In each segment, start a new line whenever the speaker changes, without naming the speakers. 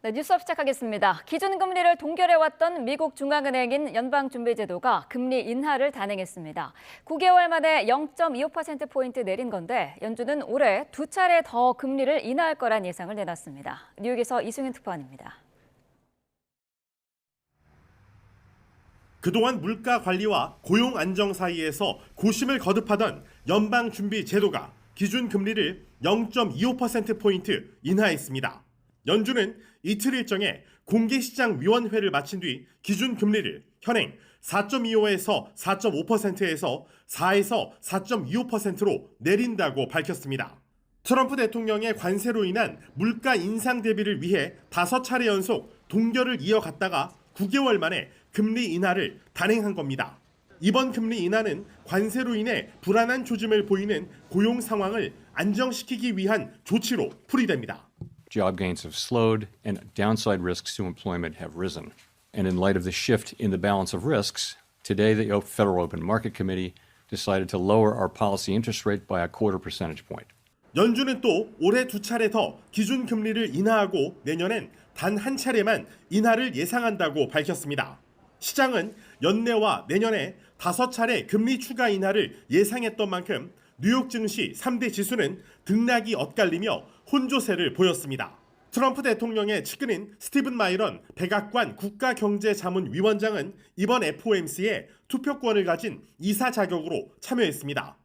네, 뉴스업 시작하겠습니다. 기준금리를 동결해왔던 미국 중앙은행인 연방준비제도가 금리 인하를 단행했습니다. 9개월 만에 0.25%포인트 내린 건데 연준은 올해 두 차례 더 금리를 인하할 거란 예상을 내놨습니다. 뉴욕에서 이승윤 특파원입니다.
그동안 물가 관리와 고용 안정 사이에서 고심을 거듭하던 연방준비제도가 기준금리를 0.25%포인트 인하했습니다. 연준은 이틀 일정에 공개시장위원회를 마친 뒤 기준금리를 현행 4.25에서 4.5%에서 4에서 4.25%로 내린다고 밝혔습니다. 트럼프 대통령의 관세로 인한 물가 인상 대비를 위해 5차례 연속 동결을 이어갔다가 9개월 만에 금리 인하를 단행한 겁니다. 이번 금리 인하는 관세로 인해 불안한 조짐을 보이는 고용 상황을 안정시키기 위한 조치로 풀이됩니다.
Job gains have slowed and downside risks to employment have risen. And in light of the shift in the balance of risks, today the Federal Open Market Committee decided to lower our policy interest rate by a 0.25 percentage point.
연준은 또 올해 두 차례 더 기준금리를 인하하고 내년엔 단 한 차례만 인하를 예상한다고 밝혔습니다. 시장은 연내와 내년에 5차례 금리 추가 인하를 예상했던 만큼 뉴욕 증시 3대 지수는 등락이 엇갈리며 혼조세를 보였습니다. 트럼프 대통령의 측근인 스티븐 마이런 백악관 국가경제자문위원장은 이번 FOMC에 투표권을 가진 이사 자격으로 참여했습니다.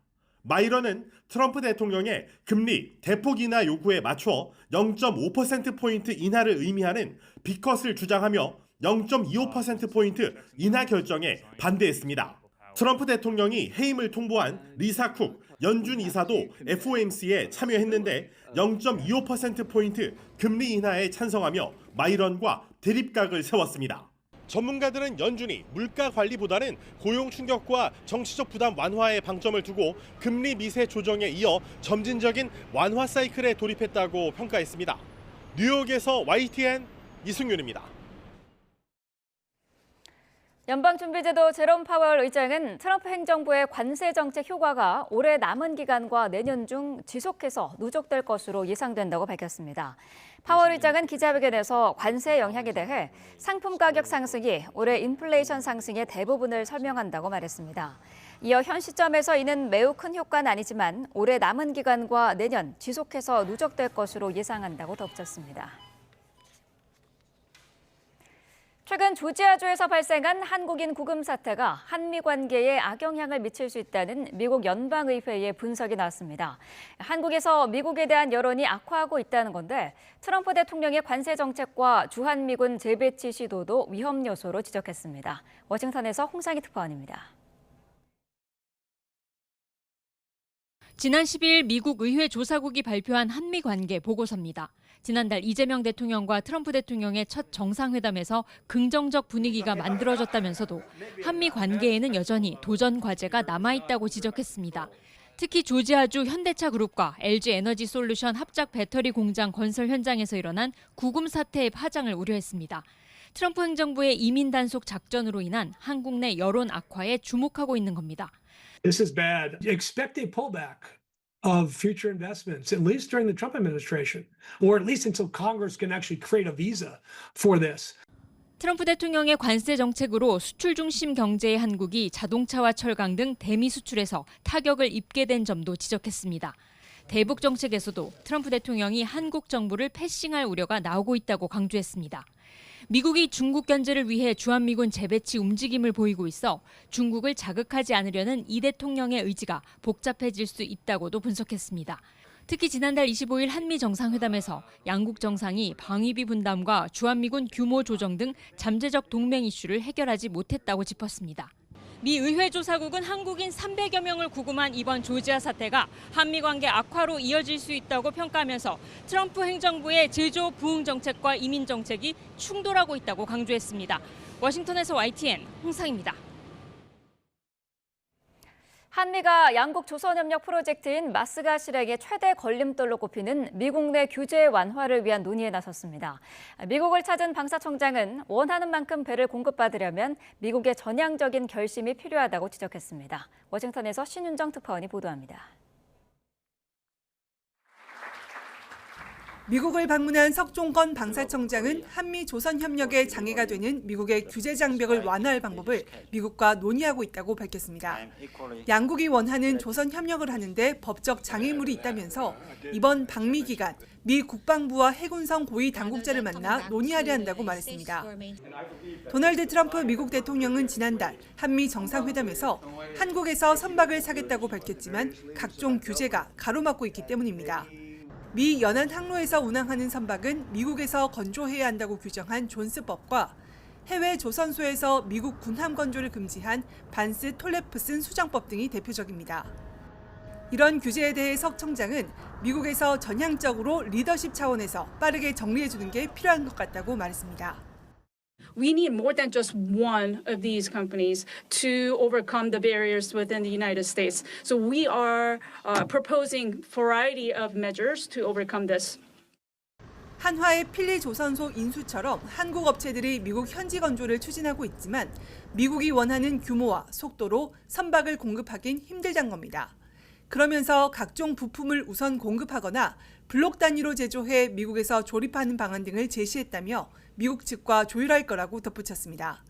마이런은 트럼프 대통령의 금리 대폭 인하 요구에 맞춰 0.5%포인트 인하를 의미하는 B컷을 주장하며 0.25%포인트 인하 결정에 반대했습니다. 트럼프 대통령이 해임을 통보한 리사 쿡 연준 이사도 FOMC에 참여했는데 0.25%포인트 금리 인하에 찬성하며 마이런과 대립각을 세웠습니다. 전문가들은 연준이 물가 관리보다는 고용 충격과 정치적 부담 완화에 방점을 두고 금리 미세 조정에 이어 점진적인 완화 사이클에 돌입했다고 평가했습니다. 뉴욕에서 YTN 이승윤입니다.
연방준비제도 제롬 파월 의장은 트럼프 행정부의 관세 정책 효과가 올해 남은 기간과 내년 중 지속해서 누적될 것으로 예상된다고 밝혔습니다. 파월 의장은 기자회견에서 관세 영향에 대해 상품 가격 상승이 올해 인플레이션 상승의 대부분을 설명한다고 말했습니다. 이어 현 시점에서 이는 매우 큰 효과는 아니지만 올해 남은 기간과 내년 지속해서 누적될 것으로 예상한다고 덧붙였습니다. 최근 조지아주에서 발생한 한국인 구금 사태가 한미 관계에 악영향을 미칠 수 있다는 미국 연방의회의 분석이 나왔습니다. 한국에서 미국에 대한 여론이 악화하고 있다는 건데 트럼프 대통령의 관세 정책과 주한미군 재배치 시도도 위험 요소로 지적했습니다. 워싱턴에서 홍상희 특파원입니다.
지난 12일 미국 의회 조사국이 발표한 한미 관계 보고서입니다. 지난달 이재명 대통령과 트럼프 대통령의 첫 정상회담에서 긍정적 분위기가 만들어졌다면서도 한미 관계에는 여전히 도전 과제가 남아있다고 지적했습니다. 특히 조지아주 현대차 그룹과 LG 에너지 솔루션 합작 배터리 공장 건설 현장에서 일어난 구금 사태의 파장을 우려했습니다. 트럼프 행정부의 이민 단속 작전으로 인한 한국 내 여론 악화에 주목하고 있는 겁니다.
This is bad. Expect a pullback of future investments, at least during the Trump administration, or at least until Congress can actually create a visa for this.
트럼프 대통령의 관세 정책으로 수출 중심 경제의 한국이 자동차와 철강 등 대미 수출에서 타격을 입게 된 점도 지적했습니다. 대북 정책에서도 트럼프 대통령이 한국 정부를 패싱할 우려가 나오고 있다고 강조했습니다. 미국이 중국 견제를 위해 주한미군 재배치 움직임을 보이고 있어 중국을 자극하지 않으려는 이 대통령의 의지가 복잡해질 수 있다고도 분석했습니다. 특히 지난달 25일 한미 정상회담에서 양국 정상이 방위비 분담과 주한미군 규모 조정 등 잠재적 동맹 이슈를 해결하지 못했다고 짚었습니다. 미 의회 조사국은 한국인 300여 명을 구금한 이번 조지아 사태가 한미 관계 악화로 이어질 수 있다고 평가하면서 트럼프 행정부의 제조 부흥 정책과 이민 정책이 충돌하고 있다고 강조했습니다. 워싱턴에서 YTN 홍상입니다.
한미가 양국 조선협력 프로젝트인 마스가 실행의 최대 걸림돌로 꼽히는 미국 내 규제 완화를 위한 논의에 나섰습니다. 미국을 찾은 방사청장은 원하는 만큼 배를 공급받으려면 미국의 전향적인 결심이 필요하다고 지적했습니다. 워싱턴에서 신윤정 특파원이 보도합니다.
미국을 방문한 석종건 방사청장은 한미 조선 협력에 장애가 되는 미국의 규제 장벽을 완화할 방법을 미국과 논의하고 있다고 밝혔습니다. 양국이 원하는 조선 협력을 하는데 법적 장애물이 있다면서 이번 방미 기간 미 국방부와 해군성 고위 당국자를 만나 논의하려 한다고 말했습니다. 도널드 트럼프 미국 대통령은 지난달 한미 정상회담에서 한국에서 선박을 사겠다고 밝혔지만 각종 규제가 가로막고 있기 때문입니다. 미 연안 항로에서 운항하는 선박은 미국에서 건조해야 한다고 규정한 존스법과 해외 조선소에서 미국 군함 건조를 금지한 반스 톨레프슨 수정법 등이 대표적입니다. 이런 규제에 대해 석 청장은 미국에서 전향적으로 리더십 차원에서 빠르게 정리해주는 게 필요한 것 같다고 말했습니다.
We need more than just one of these companies to overcome the barriers within the United States. So we are proposing variety of measures to overcome this.
한화의 필리 조선소 인수처럼 한국 업체들이 미국 현지 건조를 추진하고 있지만 미국이 원하는 규모와 속도로 선박을 공급하긴 힘들다는 겁니다. 그러면서 각종 부품을 우선 공급하거나 블록 단위로 제조해 미국에서 조립하는 방안 등을 제시했다며 미국 측과 조율할 거라고 덧붙였습니다.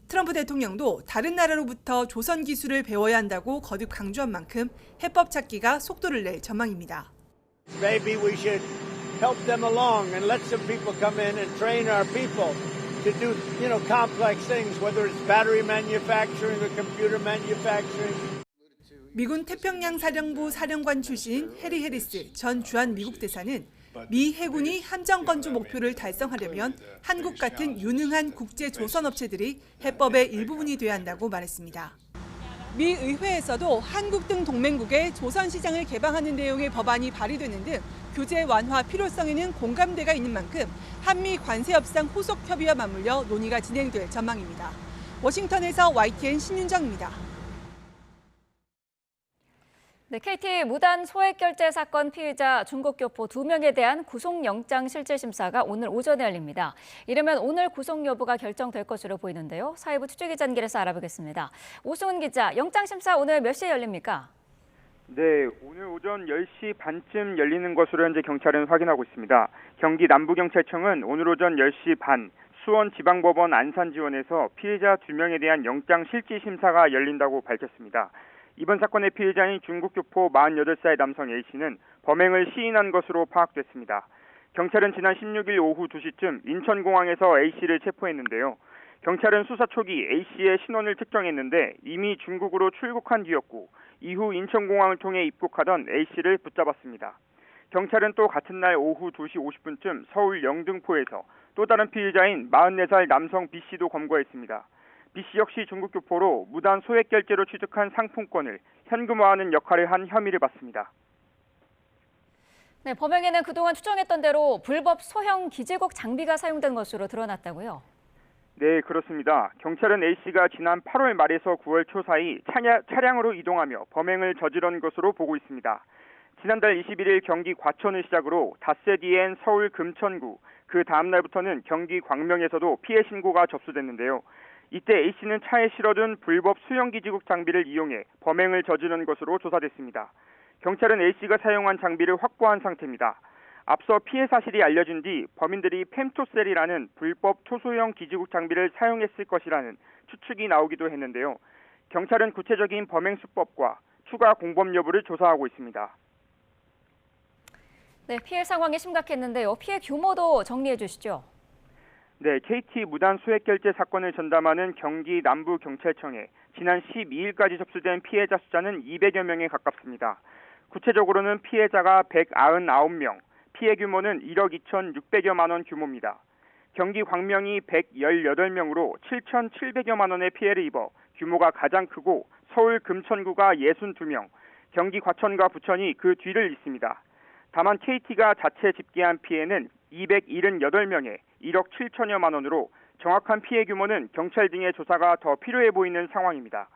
트럼프 대통령도 다른 나라로부터 조선 기술을 배워야 한다고 거듭 강조한 만큼 해법 찾기가 속도를 낼 전망입니다.
Maybe we should help them along and let some people come in and train our people to do, complex things, whether it's battery manufacturing or computer manufacturing.
미군 태평양 사령부 사령관 출신 해리 해리스 전 주한 미국 대사는 미 해군이 함정 건조 목표를 달성하려면 한국 같은 유능한 국제 조선 업체들이 해법의 일부분이 돼야 한다고 말했습니다. 미 의회에서도 한국 등 동맹국의 조선 시장을 개방하는 내용의 법안이 발의되는 등 규제 완화 필요성에는 공감대가 있는 만큼 한미 관세 협상 후속 협의와 맞물려 논의가 진행될 전망입니다. 워싱턴에서 YTN 신윤정입니다.
네, KT 무단 소액 결제 사건 피의자 중국 교포 2명에 대한 구속영장 실질심사가 오늘 오전에 열립니다. 이르면 오늘 구속 여부가 결정될 것으로 보이는데요. 사회부 취재기자 연결해서 알아보겠습니다. 오승훈 기자, 영장심사 오늘 몇 시에 열립니까?
네, 오늘 오전 10시 반쯤 열리는 것으로 현재 경찰은 확인하고 있습니다. 경기 남부경찰청은 오늘 오전 10시 반 수원지방법원 안산지원에서 피해자 2명에 대한 영장 실질심사가 열린다고 밝혔습니다. 이번 사건의 피해자인 중국 교포 48살 남성 A씨는 범행을 시인한 것으로 파악됐습니다. 경찰은 지난 16일 오후 2시쯤 인천공항에서 A씨를 체포했는데요. 경찰은 수사 초기 A씨의 신원을 특정했는데 이미 중국으로 출국한 뒤였고 이후 인천공항을 통해 입국하던 A씨를 붙잡았습니다. 경찰은 또 같은 날 오후 2시 50분쯤 서울 영등포에서 또 다른 피해자인 44살 남성 B씨도 검거했습니다. B씨 역시 중국 교포로 무단 소액 결제로 취득한 상품권을 현금화하는 역할을 한 혐의를 받습니다.
네, 범행에는 그동안 추정했던 대로 불법 소형 기지국 장비가 사용된 것으로 드러났다고요?
네, 그렇습니다. 경찰은 A씨가 지난 8월 말에서 9월 초 사이 차량으로 이동하며 범행을 저지른 것으로 보고 있습니다. 지난달 21일 경기 과천을 시작으로 닷새 뒤엔 서울 금천구, 그 다음 날부터는 경기 광명에서도 피해 신고가 접수됐는데요. 이때 A씨는 차에 실어둔 불법 수영기지국 장비를 이용해 범행을 저지른 것으로 조사됐습니다. 경찰은 A씨가 사용한 장비를 확보한 상태입니다. 앞서 피해 사실이 알려진 뒤 범인들이 펜토셀이라는 불법 초소형 기지국 장비를 사용했을 것이라는 추측이 나오기도 했는데요. 경찰은 구체적인 범행 수법과 추가 공범 여부를 조사하고 있습니다.
네, 피해 상황이 심각했는데요. 피해 규모도 정리해 주시죠.
네, KT 무단 소액 결제 사건을 전담하는 경기 남부경찰청에 지난 12일까지 접수된 피해자 숫자는 200여 명에 가깝습니다. 구체적으로는 피해자가 199명, 피해 규모는 1억 2,600여만 원 규모입니다. 경기 광명이 118명으로 7,700여만 원의 피해를 입어 규모가 가장 크고 서울 금천구가 62명, 경기 과천과 부천이 그 뒤를 잇습니다. 다만 KT가 자체 집계한 피해는 278명에 1억 7천여만 원으로 정확한 피해 규모는 경찰 등의 조사가 더 필요해 보이는 상황입니다.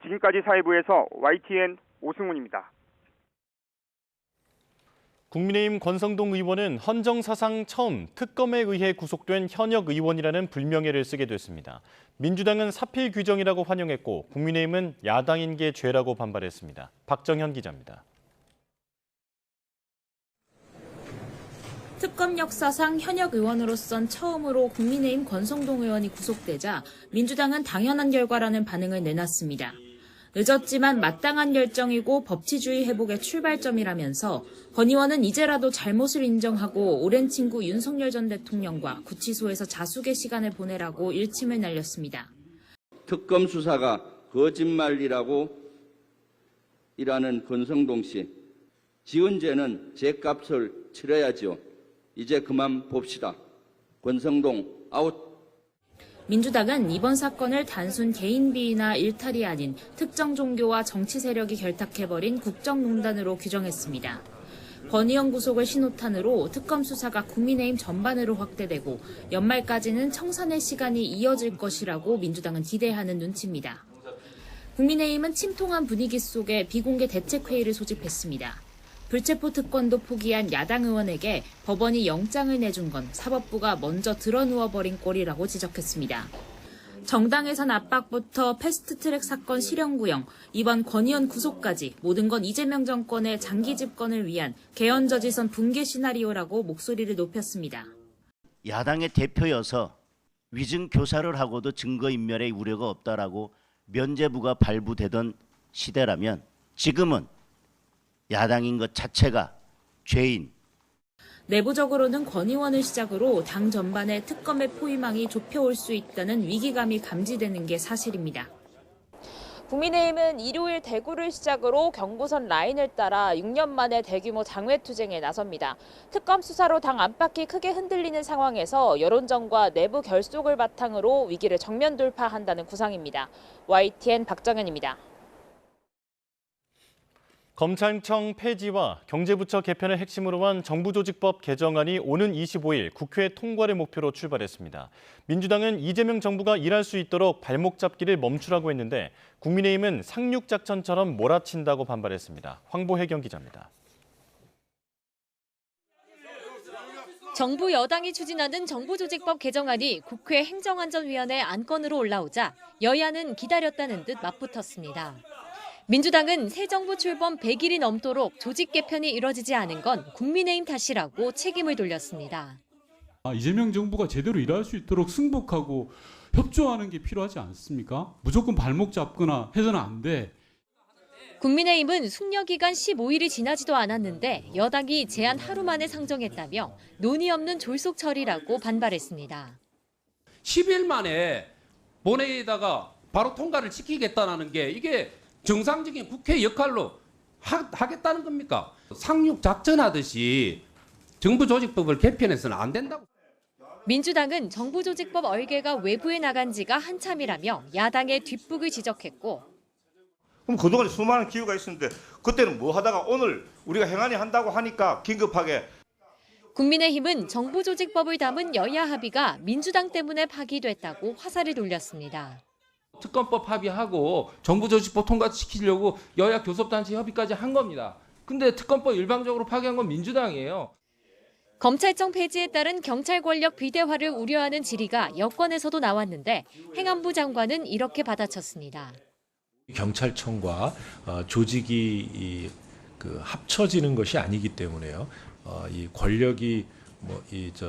지금까지 사회부에서 YTN 오승훈입니다.
국민의힘 권성동 의원은 헌정 사상 처음 특검에 의해 구속된 현역 의원이라는 불명예를 쓰게 됐습니다. 민주당은 사필 규정이라고 환영했고 국민의힘은 야당인 게 죄라고 반발했습니다. 박정현 기자입니다.
특검 역사상 현역 의원으로선 처음으로 국민의힘 권성동 의원이 구속되자 민주당은 당연한 결과라는 반응을 내놨습니다. 늦었지만 마땅한 결정이고 법치주의 회복의 출발점이라면서 권 의원은 이제라도 잘못을 인정하고 오랜 친구 윤석열 전 대통령과 구치소에서 자숙의 시간을 보내라고 일침을 날렸습니다.
특검 수사가 거짓말이라고 일하는 권성동 씨, 지은 죄는 죄값을 치러야죠. 이제 그만 봅시다. 권성동 아웃.
민주당은 이번 사건을 단순 개인 비위나 일탈이 아닌 특정 종교와 정치 세력이 결탁해버린 국정농단으로 규정했습니다. 권 의원 구속을 신호탄으로 특검 수사가 국민의힘 전반으로 확대되고 연말까지는 청산의 시간이 이어질 것이라고 민주당은 기대하는 눈치입니다. 국민의힘은 침통한 분위기 속에 비공개 대책회의를 소집했습니다. 불체포 특권도 포기한 야당 의원에게 법원이 영장을 내준 건 사법부가 먼저 드러누워버린 꼴이라고 지적했습니다. 정당에선 압박부터 패스트트랙 사건 실형구형, 이번 권 의원 구속까지 모든 건 이재명 정권의 장기 집권을 위한 개헌저지선 붕괴 시나리오라고 목소리를 높였습니다.
야당의 대표여서 위증 교사를 하고도 증거인멸의 우려가 없다라고 면죄부가 발부되던 시대라면 지금은 야당인 것 자체가 죄인.
내부적으로는 권 의원을 시작으로 당 전반의 특검의 포위망이 좁혀올 수 있다는 위기감이 감지되는 게 사실입니다.
국민의힘은 일요일 대구를 시작으로 경부선 라인을 따라 6년 만에 대규모 장외투쟁에 나섭니다. 특검 수사로 당 안팎이 크게 흔들리는 상황에서 여론전과 내부 결속을 바탕으로 위기를 정면 돌파한다는 구상입니다. YTN 박정현입니다.
검찰청 폐지와 경제부처 개편을 핵심으로 한 정부조직법 개정안이 오는 25일 국회 통과를 목표로 출발했습니다. 민주당은 이재명 정부가 일할 수 있도록 발목 잡기를 멈추라고 했는데 국민의힘은 상륙작전처럼 몰아친다고 반발했습니다. 황보혜경 기자입니다.
정부 여당이 추진하는 정부조직법 개정안이 국회 행정안전위원회 안건으로 올라오자 여야는 기다렸다는 듯 맞붙었습니다. 민주당은 새 정부 출범 100일이 넘도록 조직 개편이 이뤄지지 않은 건 국민의힘 탓이라고 책임을 돌렸습니다.
이재명 정부가 제대로 일할 수 있도록 승복하고 협조하는 게 필요하지 않습니까? 무조건 발목 잡거나 해서는 안 돼.
국민의힘은 숙려 기간 15일이 지나지도 않았는데 여당이 제한 하루 만에 상정했다며 논의 없는 졸속 처리라고 반발했습니다.
10일 만에 본회의에다가 바로 통과를 시키겠다는 게 이게 정상적인 국회 역할로 하겠다는 겁니까? 상륙 작전하듯이 정부조직법을 개편해서는 안 된다고.
민주당은 정부조직법 얼개가 외부에 나간 지가 한참이라며 야당의 뒷북을 지적했고
그럼 그동안 수많은 기회가 있었는데 그때는 뭐 하다가 오늘 우리가 행안위 한다고 하니까 긴급하게.
국민의힘은 정부조직법을 담은 여야 합의가 민주당 때문에 파기됐다고 화살을 돌렸습니다.
특검법 합의하고 정부조직법 통과시키려고 여야 교섭단체 협의까지 한 겁니다. 근데 특검법 일방적으로 파기한 건 민주당이에요.
검찰청 폐지에 따른 경찰 권력 비대화를 우려하는 질의가 여권에서도 나왔는데 행안부 장관은 이렇게 받아쳤습니다.
경찰청과 조직이 합쳐지는 것이 아니기 때문에요. 이 권력이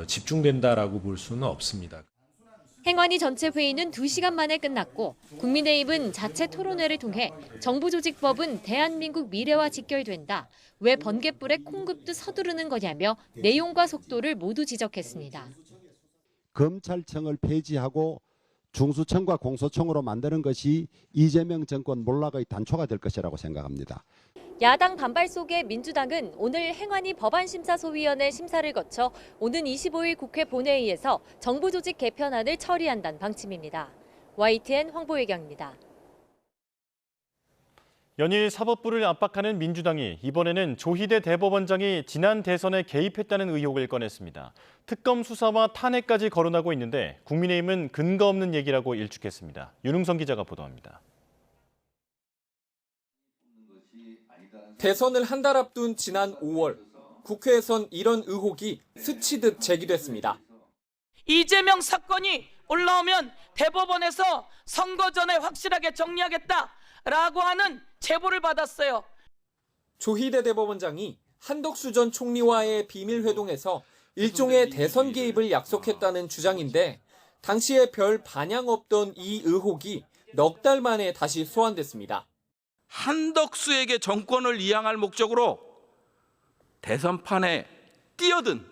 집중된다라고 볼 수는 없습니다.
행안위 전체 회의는 2시간 만에 끝났고 국민의힘은 자체 토론회를 통해 정부조직법은 대한민국 미래와 직결된다. 왜 번갯불에 콩 굽듯 서두르는 거냐며 내용과 속도를 모두 지적했습니다.
검찰청을 폐지하고 중수청과 공소청으로 만드는 것이 이재명 정권 몰락의 단초가 될 것이라고 생각합니다.
야당 반발 속에 민주당은 오늘 행안위 법안심사소위원회 심사를 거쳐 오는 25일 국회 본회의에서 정부조직 개편안을 처리한다는 방침입니다. YTN 황보혜경입니다.
연일 사법부를 압박하는 민주당이 이번에는 조희대 대법원장이 지난 대선에 개입했다는 의혹을 꺼냈습니다. 특검 수사와 탄핵까지 거론하고 있는데 국민의힘은 근거 없는 얘기라고 일축했습니다. 윤웅선 기자가 보도합니다.
대선을 한 달 앞둔 지난 5월, 국회에선 이런 의혹이 스치듯 제기됐습니다.
이재명 사건이 올라오면 대법원에서 선거 전에 확실하게 정리하겠다라고 하는 제보를 받았어요.
조희대 대법원장이 한덕수 전 총리와의 비밀 회동에서 일종의 대선 개입을 약속했다는 주장인데 당시에 별 반향 없던 이 의혹이 넉 달 만에 다시 소환됐습니다.
한덕수에게 정권을 이양할 목적으로 대선판에 뛰어든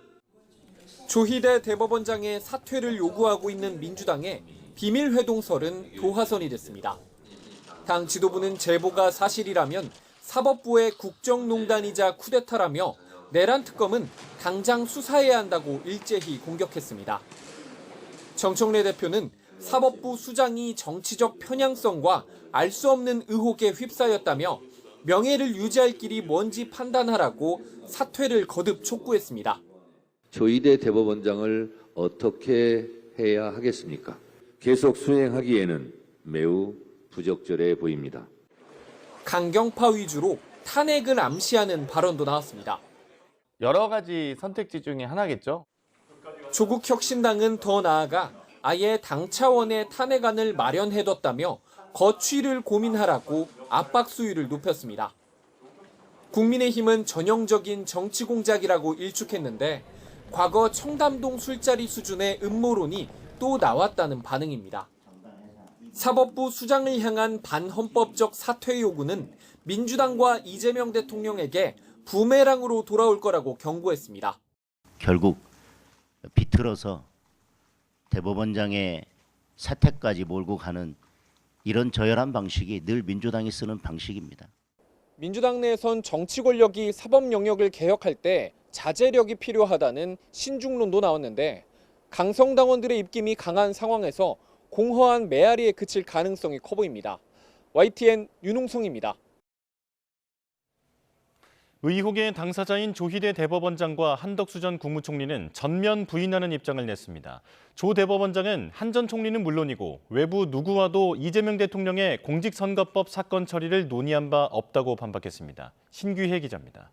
조희대 대법원장의 사퇴를 요구하고 있는 민주당의 비밀 회동설은 도화선이 됐습니다. 당 지도부는 제보가 사실이라면 사법부의 국정농단이자 쿠데타라며 내란 특검은 당장 수사해야 한다고 일제히 공격했습니다. 정청래 대표는 사법부 수장이 정치적 편향성과 알 수 없는 의혹에 휩싸였다며 명예를 유지할 길이 뭔지 판단하라고 사퇴를 거듭 촉구했습니다.
조희대 대법원장을 어떻게 해야 하겠습니까? 계속 수행하기에는 매우 부적절해 보입니다.
강경파 위주로 탄핵을 암시하는 발언도 나왔습니다.
여러 가지 선택지 중에 하나겠죠.
조국 혁신당은 더 나아가 아예 당 차원의 탄핵안을 마련해뒀다며 거취를 고민하라고 압박 수위를 높였습니다. 국민의힘은 전형적인 정치 공작이라고 일축했는데 과거 청담동 술자리 수준의 음모론이 또 나왔다는 반응입니다. 사법부 수장을 향한 반헌법적 사퇴 요구는 민주당과 이재명 대통령에게 부메랑으로 돌아올 거라고 경고했습니다.
결국 비틀어서 대법원장의 사퇴까지 몰고 가는 이런 저열한 방식이 늘 민주당이 쓰는 방식입니다.
민주당 내에선 정치 권력이 사법 영역을 개혁할 때 자제력이 필요하다는 신중론도 나왔는데 강성당원들의 입김이 강한 상황에서 공허한 메아리에 그칠 가능성이 커 보입니다. YTN 윤홍성입니다.
의혹의 당사자인 조희대 대법원장과 한덕수 전 국무총리는 전면 부인하는 입장을 냈습니다. 조 대법원장은 한 전 총리는 물론이고 외부 누구와도 이재명 대통령의 공직선거법 사건 처리를 논의한 바 없다고 반박했습니다. 신규혜 기자입니다.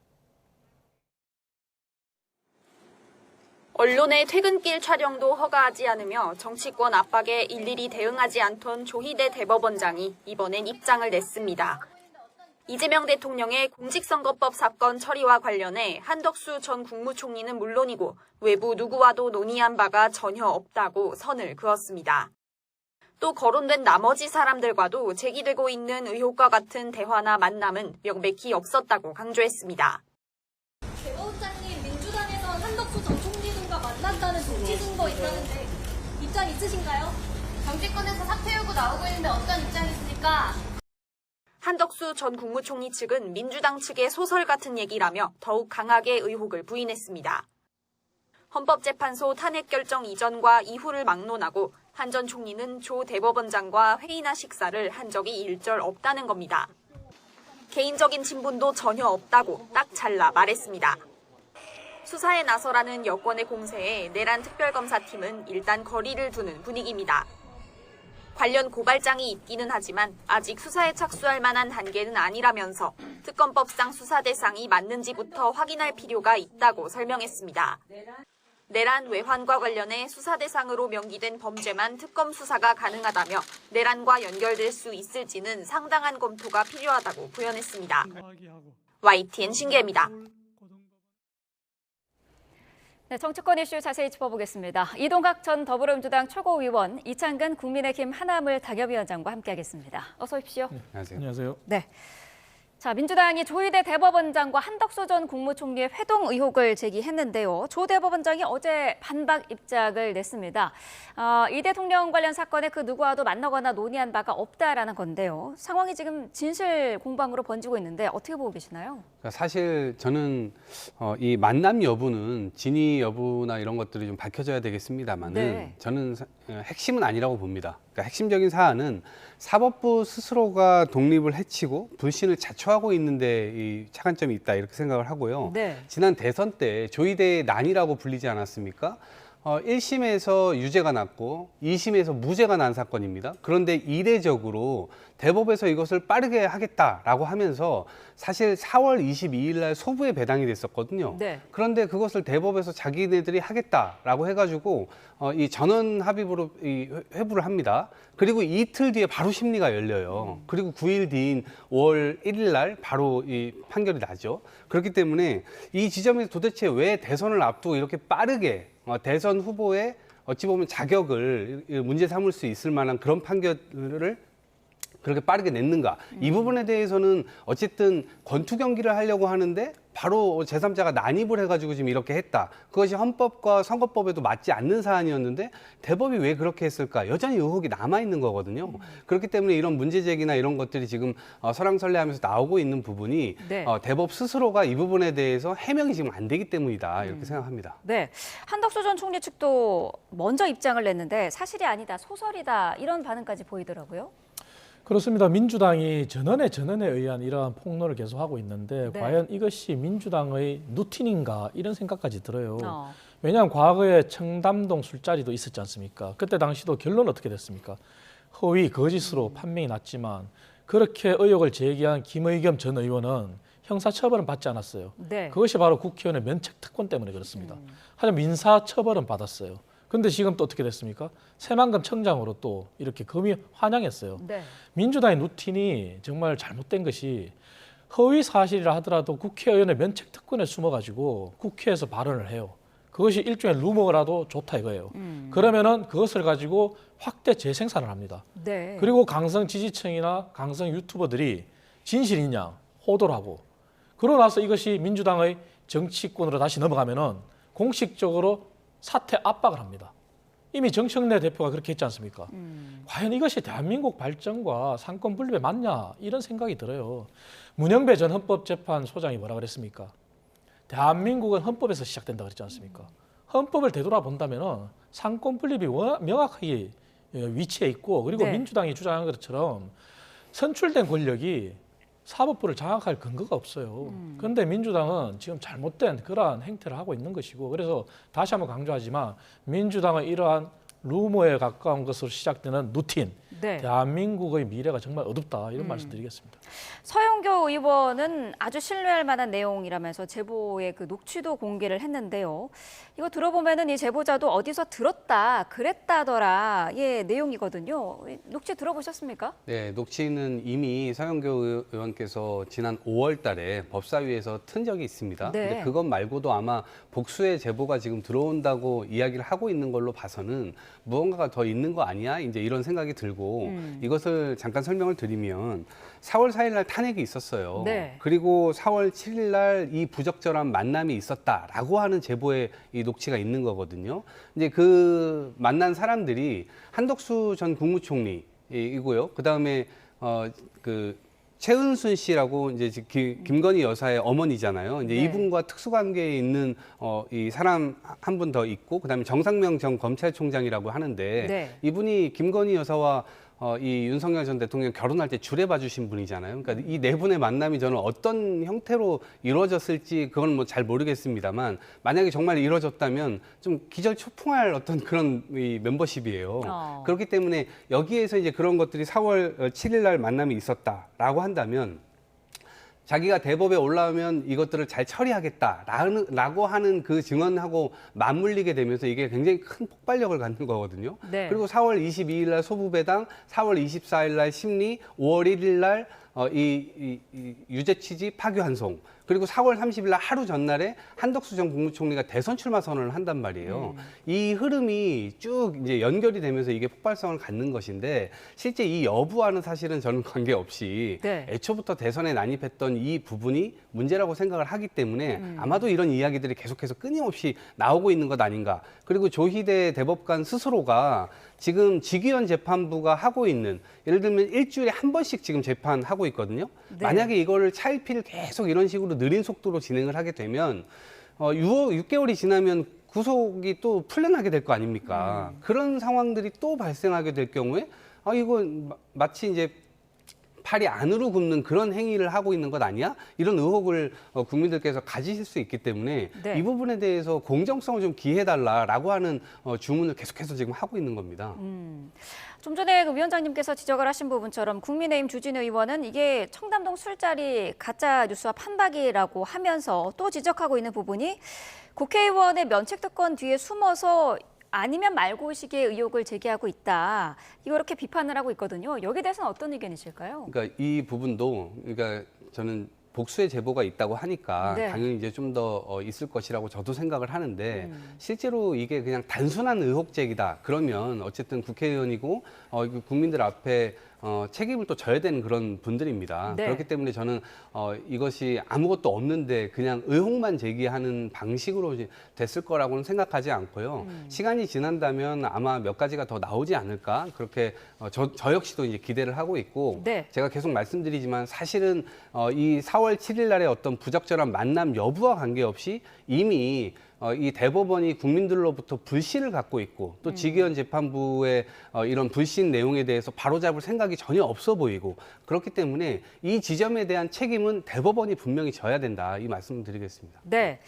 언론의 퇴근길 촬영도 허가하지 않으며 정치권 압박에 일일이 대응하지 않던 조희대 대법원장이 이번엔 입장을 냈습니다. 이재명 대통령의 공직선거법 사건 처리와 관련해 한덕수 전 국무총리는 물론이고 외부 누구와도 논의한 바가 전혀 없다고 선을 그었습니다. 또 거론된 나머지 사람들과도 제기되고 있는 의혹과 같은 대화나 만남은 명백히 없었다고 강조했습니다.
대법원장님, 민주당에서 한덕수 전 총리 등과 만났다는 정치 증거 있다는데 입장 있으신가요? 정치권에서 사퇴 요구 나오고 있는데 어떤 입장이십니까?
한덕수 전 국무총리 측은 민주당 측의 소설 같은 얘기라며 더욱 강하게 의혹을 부인했습니다. 헌법재판소 탄핵 결정 이전과 이후를 막론하고 한 전 총리는 조 대법원장과 회의나 식사를 한 적이 일절 없다는 겁니다. 개인적인 친분도 전혀 없다고 딱 잘라 말했습니다. 수사에 나서라는 여권의 공세에 내란 특별검사팀은 일단 거리를 두는 분위기입니다. 관련 고발장이 있기는 하지만 아직 수사에 착수할 만한 단계는 아니라면서 특검법상 수사 대상이 맞는지부터 확인할 필요가 있다고 설명했습니다. 내란 외환과 관련해 수사 대상으로 명기된 범죄만 특검 수사가 가능하다며 내란과 연결될 수 있을지는 상당한 검토가 필요하다고 부연했습니다. YTN 신기혜입니다.
네, 정치권 이슈 자세히 짚어보겠습니다. 이동각 전 더불어민주당 최고위원, 이창근 국민의힘 하나물 당협위원장과 함께하겠습니다. 어서 오십시오.
네, 안녕하세요.
네. 자, 민주당이 조희대 대법원장과 한덕수 전 국무총리의 회동 의혹을 제기했는데요. 조 대법원장이 어제 반박 입장을 냈습니다. 이 대통령 관련 사건에 그 누구와도 만나거나 논의한 바가 없다라는 건데요. 상황이 지금 진실 공방으로 번지고 있는데 어떻게 보고 계시나요?
사실 저는 이 만남 여부는 진위 여부나 이런 것들이 좀 밝혀져야 되겠습니다만은
네.
저는 핵심은 아니라고 봅니다. 그러니까 핵심적인 사안은 사법부 스스로가 독립을 해치고 불신을 자초하고 있는데 이 차관점이 있다 이렇게 생각을 하고요.
네.
지난 대선 때 조희대의 난이라고 불리지 않았습니까? 1심에서 유죄가 났고 2심에서 무죄가 난 사건입니다. 그런데 이례적으로 대법에서 이것을 빠르게 하겠다라고 하면서 사실 4월 22일 날 소부에 배당이 됐었거든요.
네.
그런데 그것을 대법에서 자기네들이 하겠다라고 해가지고 이 전원 합의부로 이 회부를 합니다. 그리고 이틀 뒤에 바로 심리가 열려요. 그리고 9일 뒤인 5월 1일 날 바로 이 판결이 나죠. 그렇기 때문에 이 지점에서 도대체 왜 대선을 앞두고 이렇게 빠르게 대선 후보의 어찌 보면 자격을 문제 삼을 수 있을 만한 그런 판결을 그렇게 빠르게 냈는가. 이 부분에 대해서는 어쨌든 권투 경기를 하려고 하는데 바로 제3자가 난입을 해가지고 지금 이렇게 했다. 그것이 헌법과 선거법에도 맞지 않는 사안이었는데 대법이 왜 그렇게 했을까? 여전히 의혹이 남아있는 거거든요. 그렇기 때문에 이런 문제 제기나 이런 것들이 지금 설왕설래하면서 나오고 있는 부분이
네.
대법 스스로가 이 부분에 대해서 해명이 지금 안 되기 때문이다. 이렇게 생각합니다.
네, 한덕수 전 총리 측도 먼저 입장을 냈는데 사실이 아니다, 소설이다 이런 반응까지 보이더라고요.
그렇습니다. 민주당이 전원에 의한 이러한 폭로를 계속하고 있는데
네.
과연 이것이 민주당의 누틴인가 이런 생각까지 들어요. 왜냐하면 과거에 청담동 술자리도 있었지 않습니까? 그때 당시도 결론은 어떻게 됐습니까? 허위, 거짓으로 판명이 났지만 그렇게 의혹을 제기한 김의겸 전 의원은 형사처벌은 받지 않았어요.
네.
그것이 바로 국회의원의 면책특권 때문에 그렇습니다. 하지만 민사처벌은 받았어요. 근데 지금 또 어떻게 됐습니까? 새만금 청장으로 또 이렇게 검이 환영했어요.
네.
민주당의 누틴이 정말 잘못된 것이 허위 사실이라 하더라도 국회의원의 면책 특권에 숨어가지고 국회에서 발언을 해요. 그것이 일종의 루머라도 좋다 이거예요. 그러면은 그것을 가지고 확대 재생산을 합니다.
네.
그리고 강성 지지층이나 강성 유튜버들이 진실이냐 호도를 하고 그러고 나서 이것이 민주당의 정치권으로 다시 넘어가면은 공식적으로 사퇴 압박을 합니다. 이미 정청래 대표가 그렇게 했지 않습니까? 과연 이것이 대한민국 발전과 상권 분립에 맞냐 이런 생각이 들어요. 문영배 전 헌법재판소장이 뭐라 그랬습니까? 대한민국은 헌법에서 시작된다 그랬지 않습니까? 헌법을 되돌아본다면 상권 분립이 명확하게 위치해 있고 그리고
네.
민주당이 주장한 것처럼 선출된 권력이 사법부를 장악할 근거가 없어요. 그런데 민주당은 지금 잘못된 그러한 행태를 하고 있는 것이고 그래서 다시 한번 강조하지만 민주당은 이러한 루머에 가까운 것으로 시작되는 누틴,
네.
대한민국의 미래가 정말 어둡다 이런 말씀드리겠습니다.
서영교 의원은 아주 신뢰할 만한 내용이라면서 제보의 그 녹취도 공개를 했는데요. 이거 들어보면은 이 제보자도 어디서 들었다, 그랬다더라 예 내용이거든요. 녹취 들어보셨습니까?
네, 녹취는 이미 서영교 의원께서 지난 5월 달에 법사위에서 튼 적이 있습니다.
네.
근데 그것 말고도 아마 복수의 제보가 지금 들어온다고 이야기를 하고 있는 걸로 봐서는 무언가가 더 있는 거 아니야? 이제 이런 생각이 들고 이것을 잠깐 설명을 드리면 4월 4일 날 탄핵이 있었어요.
네.
그리고 4월 7일 날 이 부적절한 만남이 있었다라고 하는 제보의 이 녹취가 있는 거거든요. 이제 그 만난 사람들이 한덕수 전 국무총리이고요. 그다음에 그 최은순 씨라고 이제 김건희 여사의 어머니잖아요. 이제
네.
이분과 특수관계에 있는 이 사람 한 분 더 있고, 그다음에 정상명 전 검찰총장이라고 하는데
네.
이분이 김건희 여사와 이 윤석열 전 대통령 결혼할 때 주례봐 주신 분이잖아요. 그러니까 이 네 분의 만남이 저는 어떤 형태로 이루어졌을지 그건 뭐 잘 모르겠습니다만 만약에 정말 이루어졌다면 좀 기절초풍할 어떤 그런 이 멤버십이에요. 그렇기 때문에 여기에서 이제 그런 것들이 4월 7일 날 만남이 있었다라고 한다면 자기가 대법에 올라오면 이것들을 잘 처리하겠다라고 하는 그 증언하고 맞물리게 되면서 이게 굉장히 큰 폭발력을 갖는 거거든요.
네.
그리고 4월 22일 날 소부배당, 4월 24일 날 심리, 5월 1일 날 이 유죄 취지 파기환송, 그리고 4월 30일 날 하루 전날에 한덕수 전 국무총리가 대선 출마 선언을 한단 말이에요. 이 흐름이 쭉 이제 연결이 되면서 이게 폭발성을 갖는 것인데 실제 이 여부와는 사실은 저는 관계없이
네.
애초부터 대선에 난입했던 이 부분이 문제라고 생각을 하기 때문에 아마도 이런 이야기들이 계속해서 끊임없이 나오고 있는 것 아닌가. 그리고 조희대 대법관 스스로가 지금 직위원 재판부가 하고 있는, 예를 들면 일주일에 한 번씩 지금 재판하고 있거든요.
네.
만약에 이거를 차일피일 계속 이런 식으로 느린 속도로 진행을 하게 되면 6개월이 지나면 구속이 또 풀려나게 될 거 아닙니까? 그런 상황들이 또 발생하게 될 경우에 이거 마치 이제 팔이 안으로 굽는 그런 행위를 하고 있는 것 아니야? 이런 의혹을 국민들께서 가지실 수 있기 때문에
네.
이 부분에 대해서 공정성을 좀 기해달라라고 하는 주문을 계속해서 지금 하고 있는 겁니다.
좀 전에 그 위원장님께서 지적을 하신 부분처럼 국민의힘 주진우 의원은 이게 청담동 술자리 가짜 뉴스와 판박이라고 하면서 또 지적하고 있는 부분이 국회의원의 면책특권 뒤에 숨어서 아니면 말고식의 의혹을 제기하고 있다. 이렇게 비판을 하고 있거든요. 여기에 대해서는 어떤 의견이실까요?
그러니까 이 부분도 그러니까 저는 복수의 제보가 있다고 하니까
네.
당연히 이제 좀 더 있을 것이라고 저도 생각을 하는데 실제로 이게 그냥 단순한 의혹 제기다. 그러면 어쨌든 국회의원이고 국민들 앞에 책임을 또 져야 되는 그런 분들입니다.
네.
그렇기 때문에 저는 이것이 아무것도 없는데 그냥 의혹만 제기하는 방식으로 이제 됐을 거라고는 생각하지 않고요. 시간이 지난다면 아마 몇 가지가 더 나오지 않을까 그렇게 저 역시도 이제 기대를 하고 있고
네.
제가 계속 말씀드리지만 사실은 이 4월 7일 날의 어떤 부적절한 만남 여부와 관계없이 이미 이 대법원이 국민들로부터 불신을 갖고 있고 또 지기현 재판부의 이런 불신 내용에 대해서 바로잡을 생각이 전혀 없어 보이고 그렇기 때문에 이 지점에 대한 책임은 대법원이 분명히 져야 된다 이 말씀을 드리겠습니다.
네.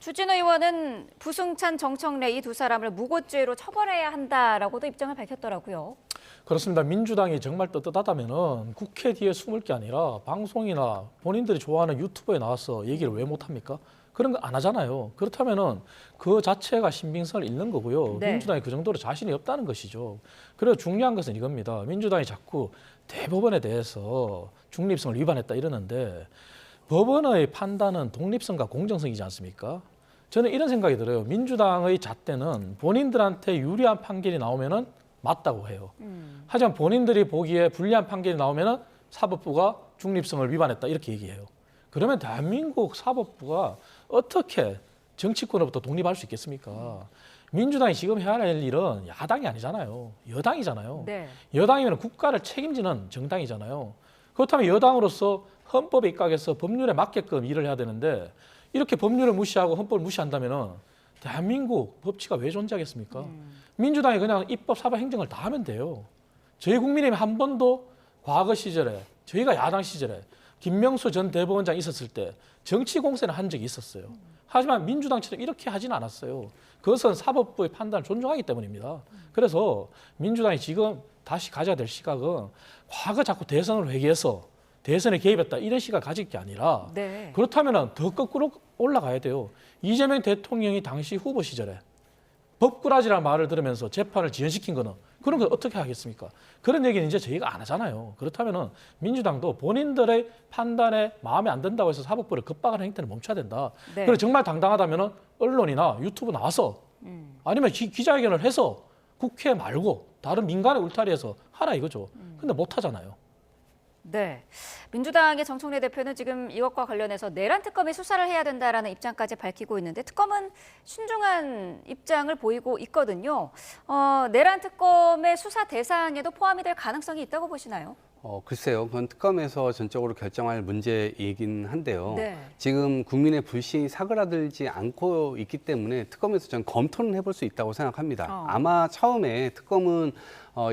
주진우 의원은 부승찬, 정청래 이 두 사람을 무고죄로 처벌해야 한다라고도 입장을 밝혔더라고요.
그렇습니다. 민주당이 정말 떳떳하다면은 국회 뒤에 숨을 게 아니라 방송이나 본인들이 좋아하는 유튜브에 나와서 얘기를 왜 못합니까? 그런 거 안 하잖아요. 그렇다면은 그 자체가 신빙성을 잃는 거고요.
네.
민주당이 그 정도로 자신이 없다는 것이죠. 그리고 중요한 것은 이겁니다. 민주당이 자꾸 대법원에 대해서 중립성을 위반했다 이러는데 법원의 판단은 독립성과 공정성이지 않습니까? 저는 이런 생각이 들어요. 민주당의 잣대는 본인들한테 유리한 판결이 나오면은 맞다고 해요. 하지만 본인들이 보기에 불리한 판결이 나오면은 사법부가 중립성을 위반했다 이렇게 얘기해요. 그러면 대한민국 사법부가 어떻게 정치권으로부터 독립할 수 있겠습니까? 민주당이 지금 해야 할 일은 야당이 아니잖아요. 여당이잖아요.
네.
여당이면 국가를 책임지는 정당이잖아요. 그렇다면 여당으로서 헌법에 입각해서 법률에 맞게끔 일을 해야 되는데 이렇게 법률을 무시하고 헌법을 무시한다면 대한민국 법치가 왜 존재하겠습니까? 민주당이 그냥 입법, 사법, 행정을 다 하면 돼요. 저희 국민의힘 한 번도 과거 시절에 저희가 야당 시절에 김명수 전 대법원장 있었을 때 정치 공세는 한 적이 있었어요. 하지만 민주당처럼 이렇게 하지는 않았어요. 그것은 사법부의 판단을 존중하기 때문입니다. 그래서 민주당이 지금 다시 가져야 될 시각은 과거 자꾸 대선을 회귀해서 대선에 개입했다 이런 시각을 가질 게 아니라
네.
그렇다면 더 거꾸로 올라가야 돼요. 이재명 대통령이 당시 후보 시절에 법꾸라지라는 말을 들으면서 재판을 지연시킨 거는 그런 걸 어떻게 하겠습니까? 그런 얘기는 이제 저희가 안 하잖아요. 그렇다면 민주당도 본인들의 판단에 마음에 안 든다고 해서 사법부를 급박하는 행태를 멈춰야 된다.
네.
그리고 정말 당당하다면 언론이나 유튜브 나와서 아니면 기자회견을 해서 국회 말고 다른 민간의 울타리에서 하라 이거죠. 근데 못 하잖아요.
네. 민주당의 정청래 대표는 지금 이것과 관련해서 내란 특검이 수사를 해야 된다라는 입장까지 밝히고 있는데 특검은 신중한 입장을 보이고 있거든요. 내란 특검의 수사 대상에도 포함이 될 가능성이 있다고 보시나요?
글쎄요. 그건 특검에서 전적으로 결정할 문제이긴 한데요.
네.
지금 국민의 불신이 사그라들지 않고 있기 때문에 특검에서 전 검토는 해볼 수 있다고 생각합니다. 아마 처음에 특검은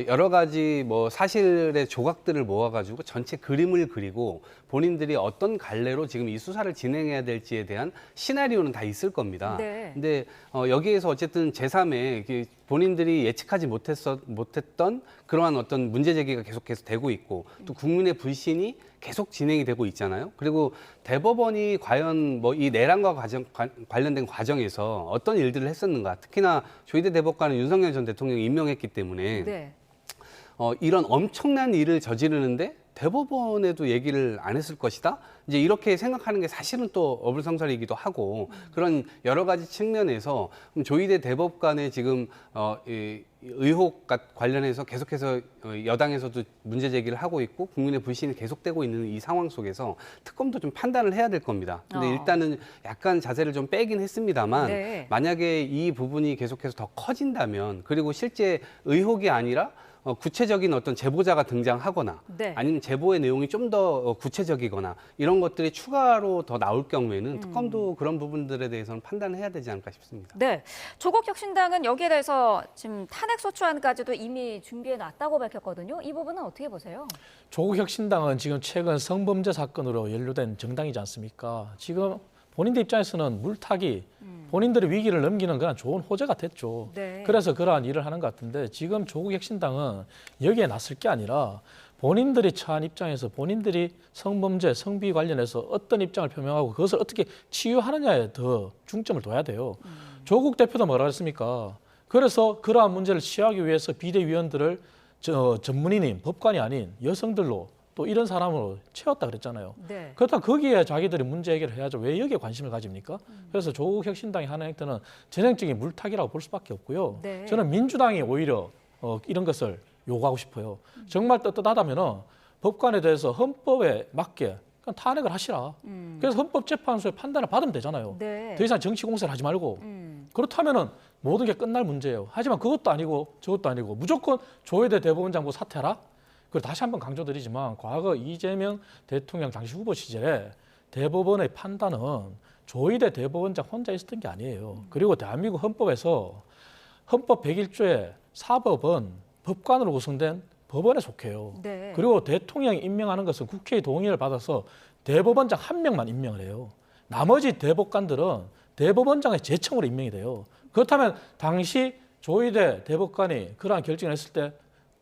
여러 가지 뭐 사실의 조각들을 모아가지고 전체 그림을 그리고 본인들이 어떤 갈래로 지금 이 수사를 진행해야 될지에 대한 시나리오는 다 있을 겁니다.
네.
근데 여기에서 어쨌든 제3의 본인들이 예측하지 못했던 그러한 어떤 문제 제기가 계속해서 되고 있고 또 국민의 불신이 계속 진행이 되고 있잖아요. 그리고 대법원이 과연 뭐 이 내란과 관련된 과정에서 어떤 일들을 했었는가. 특히나 조희대 대법관은 윤석열 전 대통령이 임명했기 때문에
네.
이런 엄청난 일을 저지르는데 대법원에도 얘기를 안 했을 것이다. 이제 이렇게 생각하는 게 사실은 또 어불성설이기도 하고 그런 여러 가지 측면에서 조희대 대법관의 지금 이 의혹 관련해서 계속해서 여당에서도 문제 제기를 하고 있고 국민의 불신이 계속되고 있는 이 상황 속에서 특검도 좀 판단을 해야 될 겁니다. 근데 일단은 약간 자세를 좀 빼긴 했습니다만
네.
만약에 이 부분이 계속해서 더 커진다면 그리고 실제 의혹이 아니라 구체적인 어떤 제보자가 등장하거나
네.
아니면 제보의 내용이 좀 더 구체적이거나 이런 것들이 추가로 더 나올 경우에는 특검도 그런 부분들에 대해서는 판단을 해야 되지 않을까 싶습니다.
네, 조국 혁신당은 여기에 대해서 지금 탄핵 소추안까지도 이미 준비해 놨다고 밝혔거든요. 이 부분은 어떻게 보세요?
조국 혁신당은 지금 최근 성범죄 사건으로 연루된 정당이지 않습니까? 지금 본인들 입장에서는 물타기, 본인들의 위기를 넘기는 그런 좋은 호재가 됐죠.
네.
그래서 그러한 일을 하는 것 같은데 지금 조국 혁신당은 여기에 나설 게 아니라 본인들이 처한 입장에서 본인들이 성범죄, 성비 관련해서 어떤 입장을 표명하고 그것을 어떻게 치유하느냐에 더 중점을 둬야 돼요. 조국 대표도 뭐라 그랬습니까? 그래서 그러한 문제를 치유하기 위해서 비대위원들을 전문인인 법관이 아닌 여성들로 또 이런 사람으로 채웠다 그랬잖아요.
네.
그렇다면 거기에 자기들이 문제 해결을 해야죠. 왜 여기에 관심을 가집니까? 그래서 조국 혁신당이 하는 행태는 전형적인 물타기라고 볼 수밖에 없고요.
네.
저는 민주당이 오히려 이런 것을 요구하고 싶어요. 정말 떳떳하다면 법관에 대해서 헌법에 맞게 그냥 탄핵을 하시라. 그래서 헌법재판소의 판단을 받으면 되잖아요.
네.
더 이상 정치 공세를 하지 말고. 그렇다면 모든 게 끝날 문제예요. 하지만 그것도 아니고 저것도 아니고 무조건 조혜대 대법원장 사퇴하라? 그리고 다시 한번 강조드리지만 과거 이재명 대통령 당시 후보 시절에 대법원의 판단은 조희대 대법원장 혼자 있었던 게 아니에요. 그리고 대한민국 헌법에서 헌법 101조의 사법은 법관으로 구성된 법원에 속해요.
네.
그리고 대통령이 임명하는 것은 국회의 동의를 받아서 대법원장 한 명만 임명을 해요. 나머지 대법관들은 대법원장의 제청으로 임명이 돼요. 그렇다면 당시 조희대 대법관이 그러한 결정을 했을 때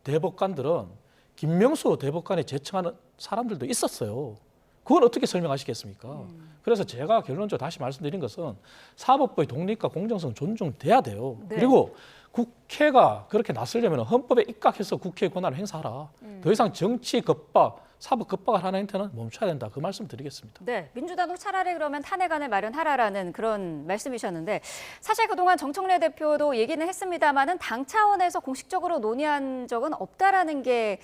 대법관들은 김명수 대법관이 제청하는 사람들도 있었어요. 그건 어떻게 설명하시겠습니까? 그래서 제가 결론적으로 다시 말씀드린 것은 사법부의 독립과 공정성은 존중돼야 돼요.
네.
그리고 국회가 그렇게 나서려면 헌법에 입각해서 국회의 권한을 행사하라. 더 이상 정치 겁박, 사법 겁박을 하는 행태는 멈춰야 된다. 그 말씀 드리겠습니다.
네, 민주당도 차라리 그러면 탄핵안을 마련하라라는 그런 말씀이셨는데 사실 그동안 정청래 대표도 얘기는 했습니다마는 당 차원에서 공식적으로 논의한 적은 없다라는 게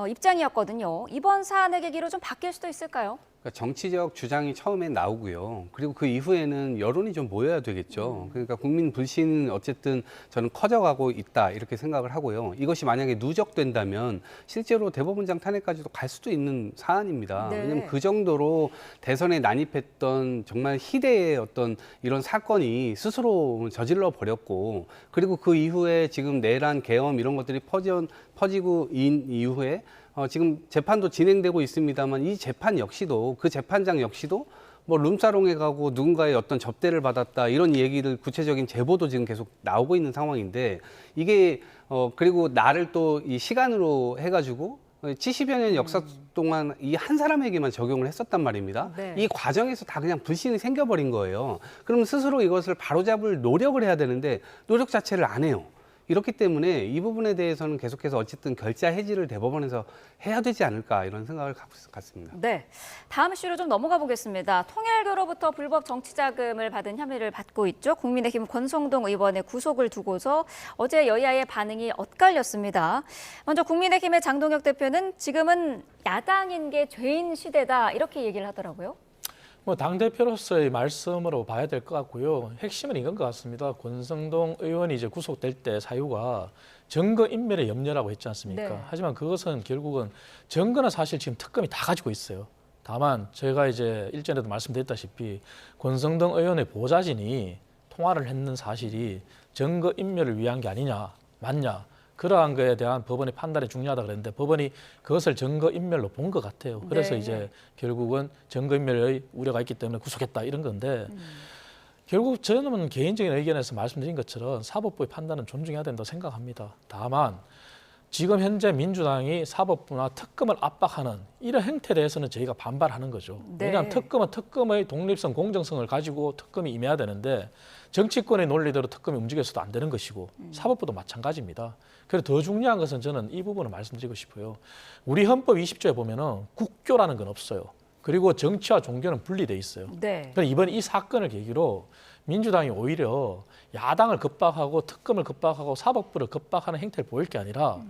입장이었거든요. 이번 사안의 계기로 좀 바뀔 수도 있을까요?
그러니까 정치적 주장이 처음엔 나오고요. 그리고 그 이후에는 여론이 좀 모여야 되겠죠. 그러니까 국민 불신은 어쨌든 저는 커져가고 있다 이렇게 생각을 하고요. 이것이 만약에 누적된다면 실제로 대법원장 탄핵까지도 갈 수도 있는 사안입니다.
네.
왜냐하면 그 정도로 대선에 난입했던 정말 희대의 어떤 이런 사건이 스스로 저질러 버렸고 그리고 그 이후에 지금 내란, 계엄 이런 것들이 퍼지고 인 이후에 지금 재판도 진행되고 있습니다만 이 재판 역시도 그 재판장 역시도 뭐 룸사롱에 가고 누군가의 어떤 접대를 받았다 이런 얘기들 구체적인 제보도 지금 계속 나오고 있는 상황인데 이게 그리고 나를 또 이 시간으로 해가지고 70여 년 역사 동안 이 한 사람에게만 적용을 했었단 말입니다.
네.
이 과정에서 다 그냥 불신이 생겨버린 거예요. 그럼 스스로 이것을 바로잡을 노력을 해야 되는데 노력 자체를 안 해요. 이렇기 때문에 이 부분에 대해서는 계속해서 어쨌든 결자 해지를 대법원에서 해야 되지 않을까 이런 생각을 갖고 있습니다.
네, 다음 이슈로 좀 넘어가 보겠습니다. 통일교로부터 불법 정치자금을 받은 혐의를 받고 있죠. 국민의힘 권성동 의원의 구속을 두고서 어제 여야의 반응이 엇갈렸습니다. 먼저 국민의힘의 장동혁 대표는 지금은 야당인 게 죄인 시대다 이렇게 얘기를 하더라고요.
당대표로서의 말씀으로 봐야 될 것 같고요. 핵심은 이건 것 같습니다. 권성동 의원이 이제 구속될 때 사유가 증거인멸의 염려라고 했지 않습니까?
네.
하지만 그것은 결국은 증거는 사실 지금 특검이 다 가지고 있어요. 다만 제가 이제 일전에도 말씀드렸다시피 권성동 의원의 보좌진이 통화를 했는 사실이 증거인멸을 위한 게 아니냐, 맞냐. 그러한 거에 대한 법원의 판단이 중요하다 그랬는데 법원이 그것을 증거인멸로 본 것 같아요. 그래서
네.
이제 결국은 증거인멸의 우려가 있기 때문에 구속했다 이런 건데 결국 저는 개인적인 의견에서 말씀드린 것처럼 사법부의 판단은 존중해야 된다고 생각합니다. 다만 지금 현재 민주당이 사법부나 특검을 압박하는 이런 행태에 대해서는 저희가 반발하는 거죠.
네.
왜냐하면 특검은 특검의 독립성, 공정성을 가지고 특검이 임해야 되는데 정치권의 논리대로 특검이 움직여서도 안 되는 것이고 사법부도 마찬가지입니다. 그래서 더 중요한 것은 저는 이 부분을 말씀드리고 싶어요. 우리 헌법 20조에 보면은 국교라는 건 없어요. 그리고 정치와 종교는 분리돼 있어요.
네.
그래서 이번 이 사건을 계기로 민주당이 오히려 야당을 겁박하고 특검을 겁박하고 사법부를 겁박하는 행태를 보일 게 아니라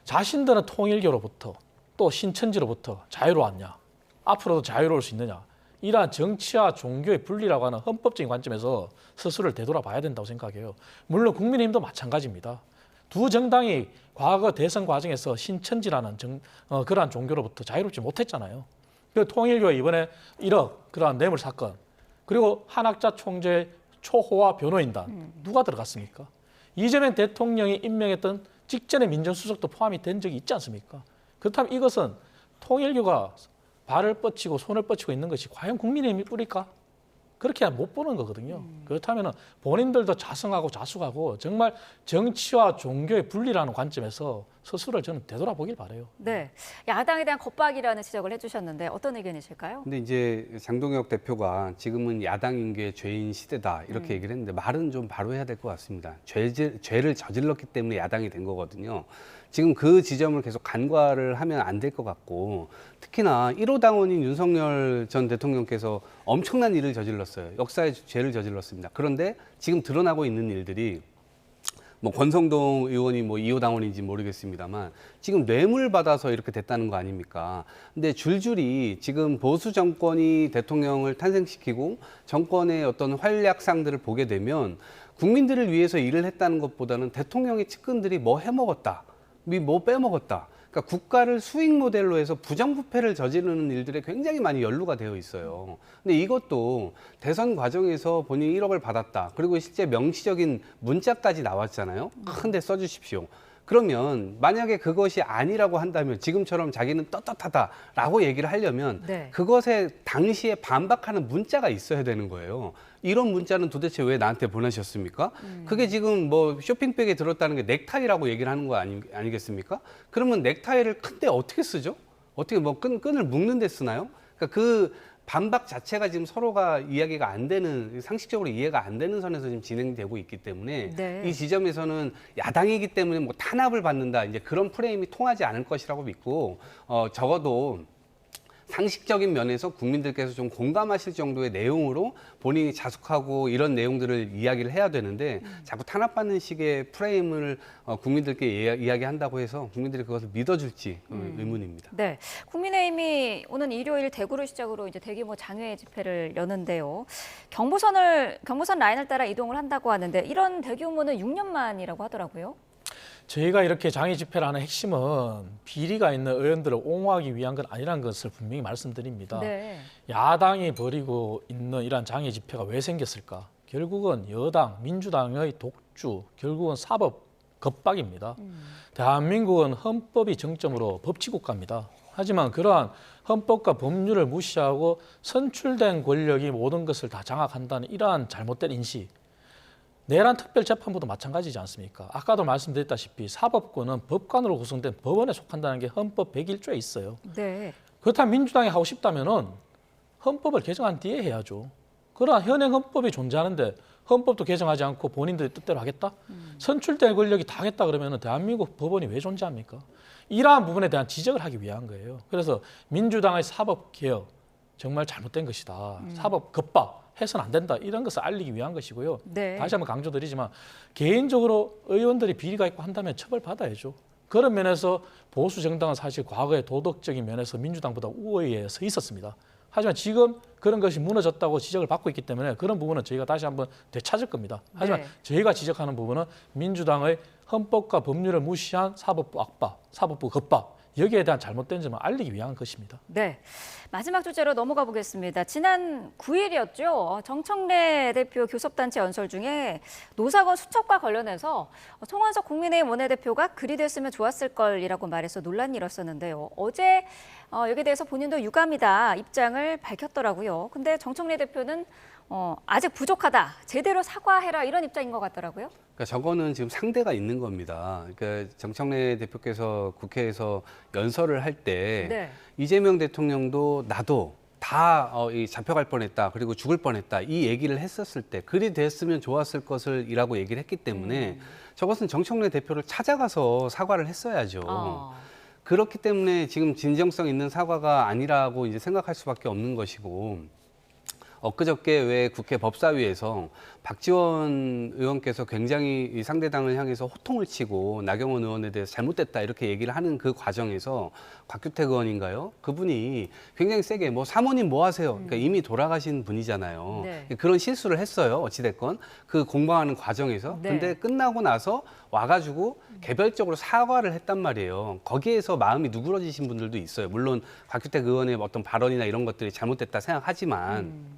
자신들은 통일교로부터 또 신천지로부터 자유로웠냐, 앞으로도 자유로울 수 있느냐, 이러한 정치와 종교의 분리라고 하는 헌법적인 관점에서 스스로를 되돌아봐야 된다고 생각해요. 물론 국민의힘도 마찬가지입니다. 두 정당이 과거 대선 과정에서 신천지라는 그러한 종교로부터 자유롭지 못했잖아요. 그 통일교가 이번에 1억 그러한 뇌물 사건, 그리고 한학자 총재 초호화 변호인단 누가 들어갔습니까? 이재명 대통령이 임명했던 직전의 민정수석도 포함이 된 적이 있지 않습니까? 그렇다면 이것은 통일교가 발을 뻗치고 손을 뻗치고 있는 것이 과연 국민의힘이 뿌릴까? 그렇게 못 보는 거거든요. 그렇다면 본인들도 자성하고 자숙하고 정말 정치와 종교의 분리라는 관점에서 스스로를 저는 되돌아보길 바라요.
네, 야당에 대한 겁박이라는 지적을 해주셨는데 어떤 의견이실까요?
근데 이제 장동혁 대표가 지금은 야당인 게 죄인 시대다 이렇게 얘기를 했는데 말은 좀 바로 해야 될 것 같습니다. 죄를 저질렀기 때문에 야당이 된 거거든요. 지금 그 지점을 계속 간과를 하면 안 될 것 같고, 특히나 1호 당원인 윤석열 전 대통령께서 엄청난 일을 저질렀어요. 역사의 죄를 저질렀습니다. 그런데 지금 드러나고 있는 일들이 뭐 권성동 의원이 뭐 2호 당원인지 모르겠습니다만 지금 뇌물 받아서 이렇게 됐다는 거 아닙니까? 근데 줄줄이 지금 보수 정권이 대통령을 탄생시키고 정권의 어떤 활약상들을 보게 되면 국민들을 위해서 일을 했다는 것보다는 대통령의 측근들이 뭐 해먹었다, 뭐 빼먹었다. 그러니까 국가를 수익 모델로 해서 부정부패를 저지르는 일들에 굉장히 많이 연루가 되어 있어요. 근데 이것도 대선 과정에서 본인이 1억을 받았다. 그리고 실제 명시적인 문자까지 나왔잖아요. 큰데 써주십시오. 그러면 만약에 그것이 아니라고 한다면 지금처럼 자기는 떳떳하다라고 얘기를 하려면
네.
그것에 당시에 반박하는 문자가 있어야 되는 거예요. 이런 문자는 도대체 왜 나한테 보내셨습니까? 그게 지금 뭐 쇼핑백에 들었다는 게 넥타이라고 얘기를 하는 거 아니겠습니까? 그러면 넥타이를 큰데 어떻게 쓰죠? 어떻게 뭐 끈을 묶는 데 쓰나요? 그러니까 그 반박 자체가 지금 서로가 이야기가 안 되는, 상식적으로 이해가 안 되는 선에서 지금 진행되고 있기 때문에
네.
이 지점에서는 야당이기 때문에 뭐 탄압을 받는다, 이제 그런 프레임이 통하지 않을 것이라고 믿고, 적어도 상식적인 면에서 국민들께서 좀 공감하실 정도의 내용으로 본인이 자숙하고 이런 내용들을 이야기를 해야 되는데 자꾸 탄압받는 식의 프레임을 국민들께 이야기한다고 해서 국민들이 그것을 믿어줄지 의문입니다.
네, 국민의힘이 오는 일요일 대구를 시작으로 이제 대규모 장외 집회를 여는데요. 경부선 라인을 따라 이동을 한다고 하는데 이런 대규모는 6년 만이라고 하더라고요.
저희가 이렇게 장애 집회를 하는 핵심은 비리가 있는 의원들을 옹호하기 위한 건 아니라는 것을 분명히 말씀드립니다.
네.
야당이 벌이고 있는 이러한 장애 집회가 왜 생겼을까? 결국은 여당, 민주당의 독주, 결국은 사법 겁박입니다. 대한민국은 헌법이 정점으로 법치국가입니다. 하지만 그러한 헌법과 법률을 무시하고 선출된 권력이 모든 것을 다 장악한다는 이러한 잘못된 인식, 내란 특별재판부도 마찬가지지 않습니까? 아까도 말씀드렸다시피 사법권은 법관으로 구성된 법원에 속한다는 게 헌법 101조에 있어요.
네.
그렇다면 민주당이 하고 싶다면은 헌법을 개정한 뒤에 해야죠. 그러나 현행 헌법이 존재하는데 헌법도 개정하지 않고 본인들의 뜻대로 하겠다? 선출된 권력이 다 하겠다 그러면 대한민국 법원이 왜 존재합니까? 이러한 부분에 대한 지적을 하기 위한 거예요. 그래서 민주당의 사법개혁 정말 잘못된 것이다. 사법 겁박 해서는 안 된다. 이런 것을 알리기 위한 것이고요.
네.
다시 한번 강조드리지만 개인적으로 의원들이 비리가 있고 한다면 처벌받아야죠. 그런 면에서 보수 정당은 사실 과거의 도덕적인 면에서 민주당보다 우위에 서 있었습니다. 하지만 지금 그런 것이 무너졌다고 지적을 받고 있기 때문에 그런 부분은 저희가 다시 한번 되찾을 겁니다. 하지만
네.
저희가 지적하는 부분은 민주당의 헌법과 법률을 무시한 사법부 악박, 사법부 겁박, 여기에 대한 잘못된 점을 알리기 위한 것입니다.
네, 마지막 주제로 넘어가 보겠습니다. 지난 9일이었죠. 정청래 대표 교섭단체 연설 중에 노사건 수첩과 관련해서 송원석 국민의힘 원내대표가 글이 됐으면 좋았을 걸이라고 말해서 논란이 일었었는데요. 어제 여기에 대해서 본인도 유감이다 입장을 밝혔더라고요. 근데 정청래 대표는 아직 부족하다, 제대로 사과해라 이런 입장인 것 같더라고요.
그러니까 저거는 지금 상대가 있는 겁니다. 그러니까 정청래 대표께서 국회에서 연설을 할 때
네.
이재명 대통령도 나도 다 잡혀갈 뻔했다, 그리고 죽을 뻔했다 이 얘기를 했었을 때 글이 됐으면 좋았을 것을이라고 얘기를 했기 때문에 저것은 정청래 대표를 찾아가서 사과를 했어야죠. 그렇기 때문에 지금 진정성 있는 사과가 아니라고 이제 생각할 수밖에 없는 것이고, 엊그저께 왜 국회 법사위에서 박지원 의원께서 굉장히 이 상대당을 향해서 호통을 치고 나경원 의원에 대해서 잘못됐다 이렇게 얘기를 하는 그 과정에서 곽규택 의원인가요? 그분이 굉장히 세게 뭐 사모님 뭐 하세요? 그러니까 이미 돌아가신 분이잖아요.
네.
그런 실수를 했어요. 어찌됐건 그 공방하는 과정에서.
네.
근데 끝나고 나서 와가지고 개별적으로 사과를 했단 말이에요. 거기에서 마음이 누그러지신 분들도 있어요. 물론 곽규택 의원의 어떤 발언이나 이런 것들이 잘못됐다 생각하지만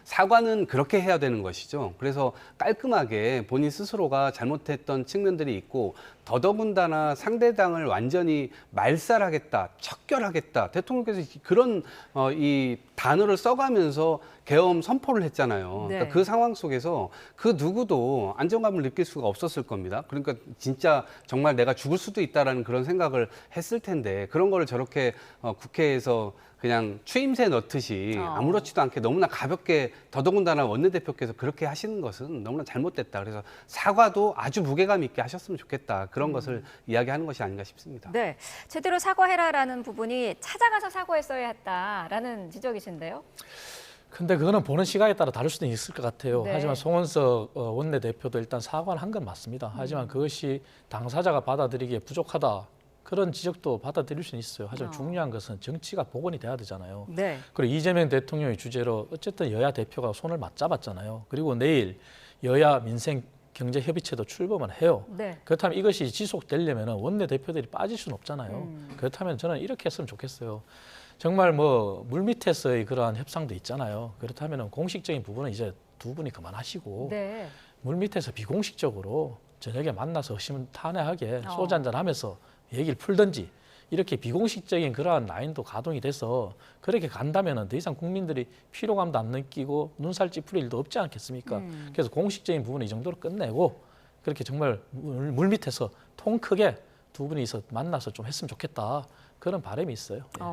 사과는 그렇게 해야 되는 것이죠. 그래서 깔끔하게 본인 스스로가 잘못했던 측면들이 있고 더더군다나 상대당을 완전히 말살하겠다, 척결하겠다. 대통령께서 그런 이 단어를 써가면서 계엄 선포를 했잖아요.
네.
그러니까 그 상황 속에서 그 누구도 안정감을 느낄 수가 없었을 겁니다. 그러니까 진짜 정말 내가 죽을 수도 있다라는 그런 생각을 했을 텐데 그런 거를 저렇게 국회에서 그냥 추임새 넣듯이 아무렇지도 않게 너무나 가볍게 더더군다나 원내대표께서 그렇게 하시는 것은 너무나 잘못됐다. 그래서 사과도 아주 무게감 있게 하셨으면 좋겠다. 그런 것을 이야기하는 것이 아닌가 싶습니다.
네, 제대로 사과해라라는 부분이 찾아가서 사과했어야 했다라는 지적이신데요.
근데 그거는 보는 시각에 따라 다를 수도 있을 것 같아요.
네.
하지만 송원석 원내대표도 일단 사과를 한 건 맞습니다. 하지만 그것이 당사자가 받아들이기에 부족하다. 그런 지적도 받아들일 수는 있어요. 하지만 중요한 것은 정치가 복원이 돼야 되잖아요.
네.
그리고 이재명 대통령의 주제로 어쨌든 여야 대표가 손을 맞잡았잖아요. 그리고 내일 여야 민생 경제협의체도 출범을 해요.
네.
그렇다면 이것이 지속되려면 원내대표들이 빠질 수는 없잖아요. 그렇다면 저는 이렇게 했으면 좋겠어요. 정말 뭐 물밑에서의 그러한 협상도 있잖아요. 그렇다면 공식적인 부분은 이제 두 분이 그만하시고
네.
물밑에서 비공식적으로 저녁에 만나서 허심탄회하게 소주 한잔 하면서 얘기를 풀든지 이렇게 비공식적인 그러한 라인도 가동이 돼서 그렇게 간다면 더 이상 국민들이 피로감도 안 느끼고 눈살 찌푸릴 일도 없지 않겠습니까? 그래서 공식적인 부분은 이 정도로 끝내고 그렇게 정말 물밑에서 통 크게 두 분이서 만나서 좀 했으면 좋겠다. 그런 바람이 있어요. 네.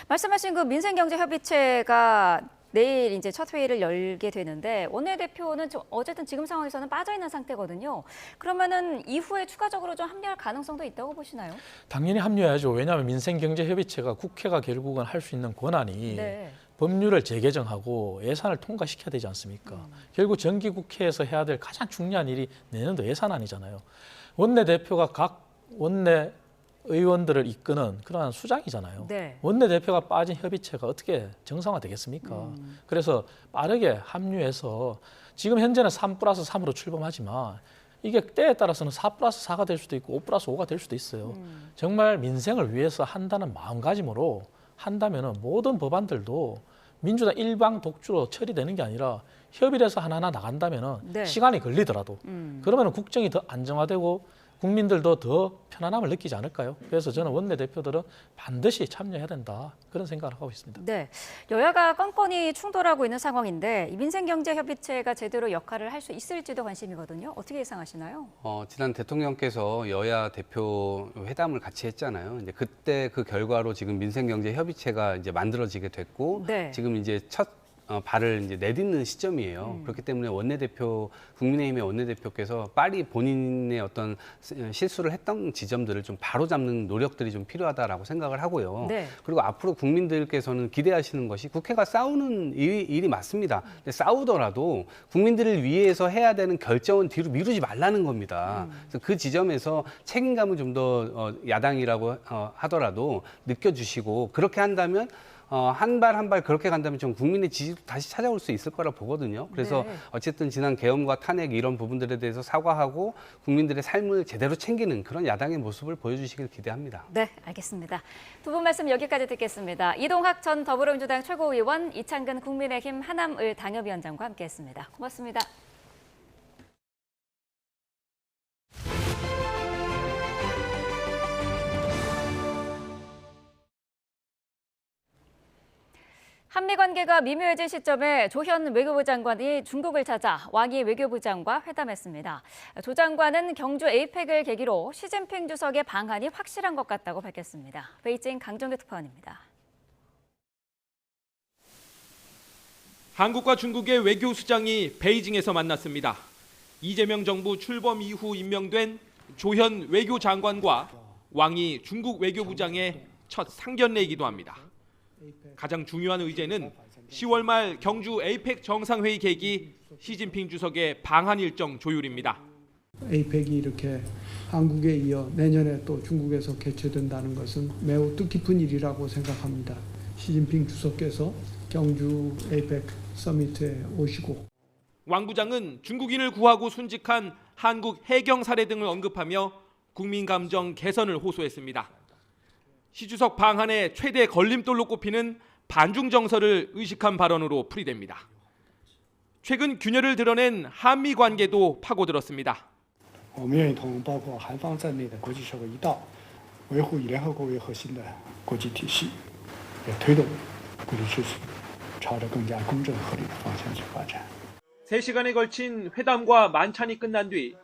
말씀하신 그 민생경제협의체가 내일 이제 첫 회의를 열게 되는데 원내대표는 어쨌든 지금 상황에서는 빠져 있는 상태거든요. 그러면은 이후에 추가적으로 좀 합류할 가능성도 있다고 보시나요?
당연히 합류해야죠. 왜냐하면 민생경제협의체가 국회가 결국은 할 수 있는 권한이
네.
법률을 재개정하고 예산을 통과시켜야 되지 않습니까? 결국 정기국회에서 해야 될 가장 중요한 일이 내년도 예산안이잖아요. 원내대표가 각 원내 의원들을 이끄는 그러한 수장이잖아요.
네.
원내대표가 빠진 협의체가 어떻게 정상화되겠습니까? 그래서 빠르게 합류해서 지금 현재는 3+3으로 출범하지만 이게 때에 따라서는 4+4가 될 수도 있고 5+5가 될 수도 있어요. 정말 민생을 위해서 한다는 마음가짐으로 한다면 모든 법안들도 민주당 일방 독주로 처리되는 게 아니라 협의를 해서 하나하나 나간다면
네.
시간이 걸리더라도 그러면 국정이 더 안정화되고 국민들도 더 편안함을 느끼지 않을까요? 그래서 저는 원내대표들은 반드시 참여해야 된다. 그런 생각을 하고 있습니다.
네, 여야가 건건히 충돌하고 있는 상황인데 이 민생경제협의체가 제대로 역할을 할 수 있을지도 관심이거든요. 어떻게 예상하시나요?
지난 대통령께서 여야 대표 회담을 같이 했잖아요. 이제 그때 그 결과로 지금 민생경제협의체가 이제 만들어지게 됐고
네.
지금 이제 첫 발을 이제 내딛는 시점이에요. 그렇기 때문에 국민의힘의 원내대표께서 빨리 본인의 어떤 실수를 했던 지점들을 좀 바로잡는 노력들이 좀 필요하다라고 생각을 하고요.
네.
그리고 앞으로 국민들께서는 기대하시는 것이 국회가 싸우는 일이 맞습니다. 근데 싸우더라도 국민들을 위해서 해야 되는 결정은 뒤로 미루지 말라는 겁니다. 그래서 그 지점에서 책임감을 좀 더 야당이라고 하더라도 느껴주시고 그렇게 한다면 한 발 한 발 그렇게 간다면 좀 국민의 지지도 다시 찾아올 수 있을 거라 보거든요. 그래서
네.
어쨌든 지난 계엄과 탄핵 이런 부분들에 대해서 사과하고 국민들의 삶을 제대로 챙기는 그런 야당의 모습을 보여주시길 기대합니다.
네, 알겠습니다. 두 분 말씀 여기까지 듣겠습니다. 이동학 전 더불어민주당 최고위원, 이창근 국민의힘 하남을 당협위원장과 함께했습니다. 고맙습니다. 한미 관계가 미묘해진 시점에 조현 외교부 장관이 중국을 찾아 왕이 외교부장과 회담했습니다. 조 장관은 경주 에이펙을 계기로 시진핑 주석의 방한이 확실한 것 같다고 밝혔습니다. 베이징 강정규 특파원입니다.
한국과 중국의 외교수장이 베이징에서 만났습니다. 이재명 정부 출범 이후 임명된 조현 외교장관과 왕이 중국 외교부장의 첫 상견례이기도 합니다. 가장 중요한 의제는 10월 말 경주 에이펙 정상회의 계기 시진핑 주석의 방한 일정 조율입니다.
에이펙이 이렇게 한국에 이어 내년에 또 중국에서 개최된다는 것은 매우 뜻깊은 일이라고 생각합니다. 시진핑 주석께서 경주 에이펙 서미트에 오시고
왕 부장은 중국인을 구하고 순직한 한국 해경 사례 등을 언급하며 국민 감정 개선을 호소했습니다. 시 주석 방한의 최대 걸림돌로 꼽히는 반중 정서를 의식한 발언으로 풀이됩니다. 최근 균열을 드러낸 한미 관계도 파고들었습니다.
我们愿意同包括韩方在内的国际社会一道，维护以联合国为核心的国际体系，也推动国际秩序朝着更加公正合理的方向去发展。
3시간에 걸친 회담과 만찬이 끝난 뒤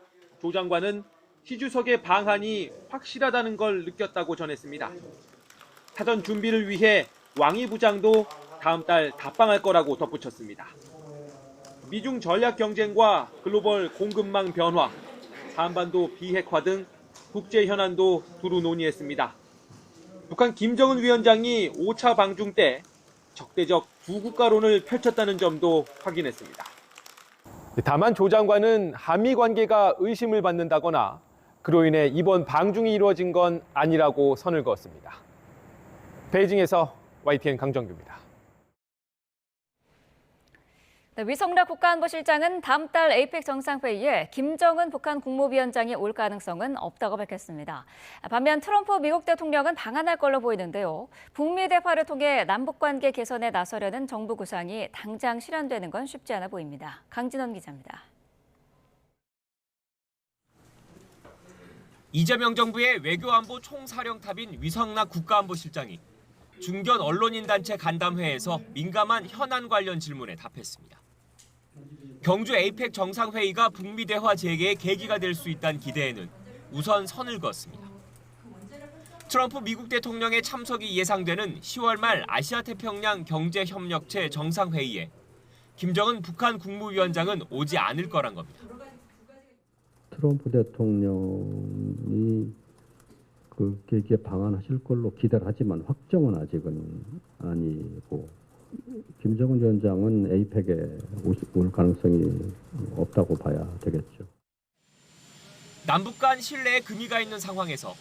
조 장관은 시 주석의 방한이 확실하다는 걸 느꼈다고 전했습니다. 사전 준비를 위해 왕이 부장도 다음 달 답방할 거라고 덧붙였습니다. 미중 전략 경쟁과 글로벌 공급망 변화, 한반도 비핵화 등 국제 현안도 두루 논의했습니다. 북한 김정은 위원장이 5차 방중 때 적대적 두 국가론을 펼쳤다는 점도 확인했습니다. 다만 조 장관은 한미 관계가 의심을 받는다거나 그로 인해 이번 방중이 이루어진 건 아니라고 선을 그었습니다. 베이징에서 YTN 강정규입니다.
네, 위성락 국가안보실장은 다음 달 에이펙 정상회의에 김정은 북한 국무위원장이 올 가능성은 없다고 밝혔습니다. 반면 트럼프 미국 대통령은 방한할 걸로 보이는데요. 북미 대화를 통해 남북관계 개선에 나서려는 정부 구상이 당장 실현되는 건 쉽지 않아 보입니다. 강진원 기자입니다.
이재명 정부의 외교안보 총사령탑인 위성락 국가안보실장이 중견 언론인 단체 간담회에서 민감한 현안 관련 질문에 답했습니다. 경주 에이펙 정상회의가 북미 대화 재개의 계기가 될 수 있다는 기대에는 우선 선을 그었습니다. 트럼프 미국 대통령의 참석이 예상되는 10월 말 아시아태평양 경제협력체 정상회의에 김정은 북한 국무위원장은 오지 않을 거란 겁니다.
트럼프 대통령이 그 계기에 방한하실 걸로 기대를 하지만 확정은 아직은 아니고 김정은 위원장은 에이펙에 올 가능성이 없다고 봐야 되겠죠.
남북 간 신뢰에 금이가 있는 상황에서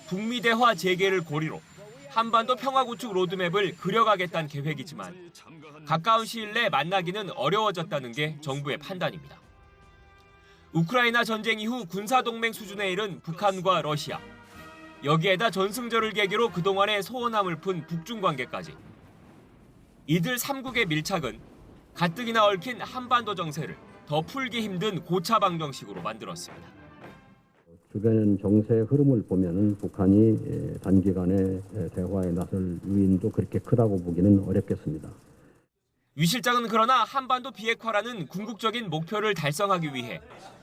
북미 대화 재개를 고리로 한반도 평화 구축 로드맵을 그려가겠다는 계획이지만 가까운 시일 내에 만나기는 어려워졌다는 게 정부의 판단입니다. 우크라이나 전쟁 이후 군사동맹 수준에 이른 북한과 러시아. 여기에다 전승절을 계기로 그동안의 소원함을 푼 북중 관계까지. 이들 3국의 밀착은 가뜩이나 얽힌 한반도 정세를 더 풀기 힘든 고차 방정식으로 만들었습니다.
주변 정세의 흐름을 보면 북한이 단기간에 대화에 나설 요인도 그렇게 크다고 보기는 어렵겠습니다.
위 실장은 그러나 한반도 비핵화라는 궁극적인 목표를 달성하기 위해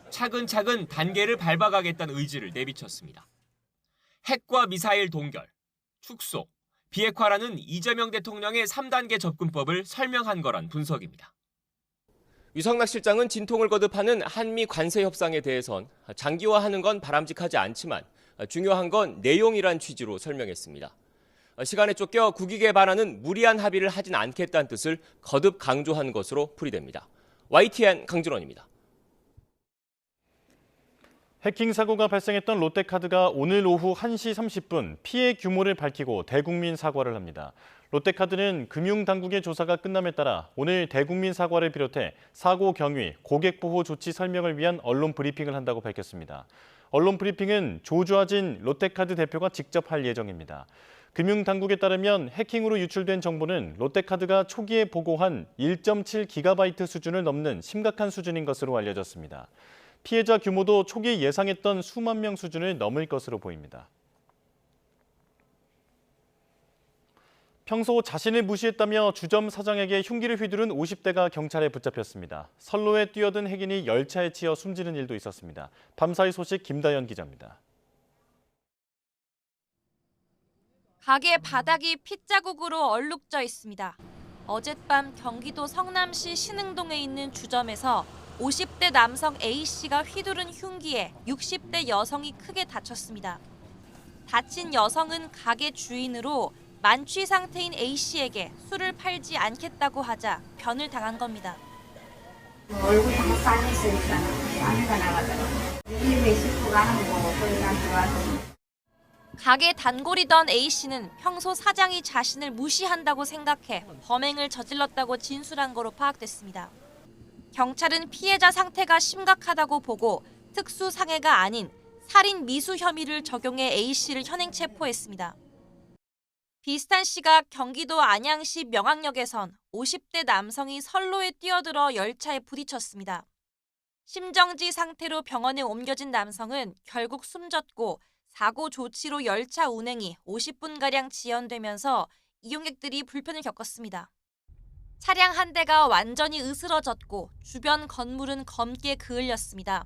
차근차근 단계를 밟아가겠다는 의지를 내비쳤습니다. 핵과 미사일 동결, 축소, 비핵화라는 이재명 대통령의 3단계 접근법을 설명한 거란 분석입니다.
위성락 실장은 진통을 거듭하는 한미 관세 협상에 대해선 장기화하는 건 바람직하지 않지만 중요한 건 내용이란 취지로 설명했습니다. 시간에 쫓겨 국익에 반하는 무리한 합의를 하진 않겠다는 뜻을 거듭 강조한 것으로 풀이됩니다. YTN 강준원입니다.
해킹 사고가 발생했던 롯데카드가 오늘 오후 1시 30분 피해 규모를 밝히고 대국민 사과를 합니다. 롯데카드는 금융당국의 조사가 끝남에 따라 오늘 대국민 사과를 비롯해 사고 경위, 고객 보호 조치 설명을 위한 언론 브리핑을 한다고 밝혔습니다. 언론 브리핑은 조주아진 롯데카드 대표가 직접 할 예정입니다. 금융당국에 따르면 해킹으로 유출된 정보는 롯데카드가 초기에 보고한 1.7GB 수준을 넘는 심각한 수준인 것으로 알려졌습니다. 피해자 규모도 초기 예상했던 수만 명 수준을 넘을 것으로 보입니다. 평소 자신을 무시했다며 주점 사장에게 흉기를 휘두른 50대가 경찰에 붙잡혔습니다. 선로에 뛰어든 행인이 열차에 치여 숨지는 일도 있었습니다. 밤사이 소식 김다연 기자입니다.
가게 바닥이 핏자국으로 얼룩져 있습니다. 어젯밤 경기도 성남시 신흥동에 있는 주점에서 50대 남성 A씨가 휘두른 흉기에 60대 여성이 크게 다쳤습니다. 다친 여성은 가게 주인으로 만취 상태인 A씨에게 술을 팔지 않겠다고 하자 변을 당한 겁니다.
얼굴 다 싸냈으니까 아내가 나가더라고. 일에 식구가 하는 거고 그냥 좋아서.
가게 단골이던 A씨는 평소 사장이 자신을 무시한다고 생각해 범행을 저질렀다고 진술한 거로 파악됐습니다. 경찰은 피해자 상태가 심각하다고 보고 특수상해가 아닌 살인 미수 혐의를 적용해 A씨를 현행 체포했습니다. 비슷한 시각 경기도 안양시 명학역에선 50대 남성이 선로에 뛰어들어 열차에 부딪혔습니다. 심정지 상태로 병원에 옮겨진 남성은 결국 숨졌고 사고 조치로 열차 운행이 50분가량 지연되면서 이용객들이 불편을 겪었습니다. 차량 한 대가 완전히 으스러졌고 주변 건물은 검게 그을렸습니다.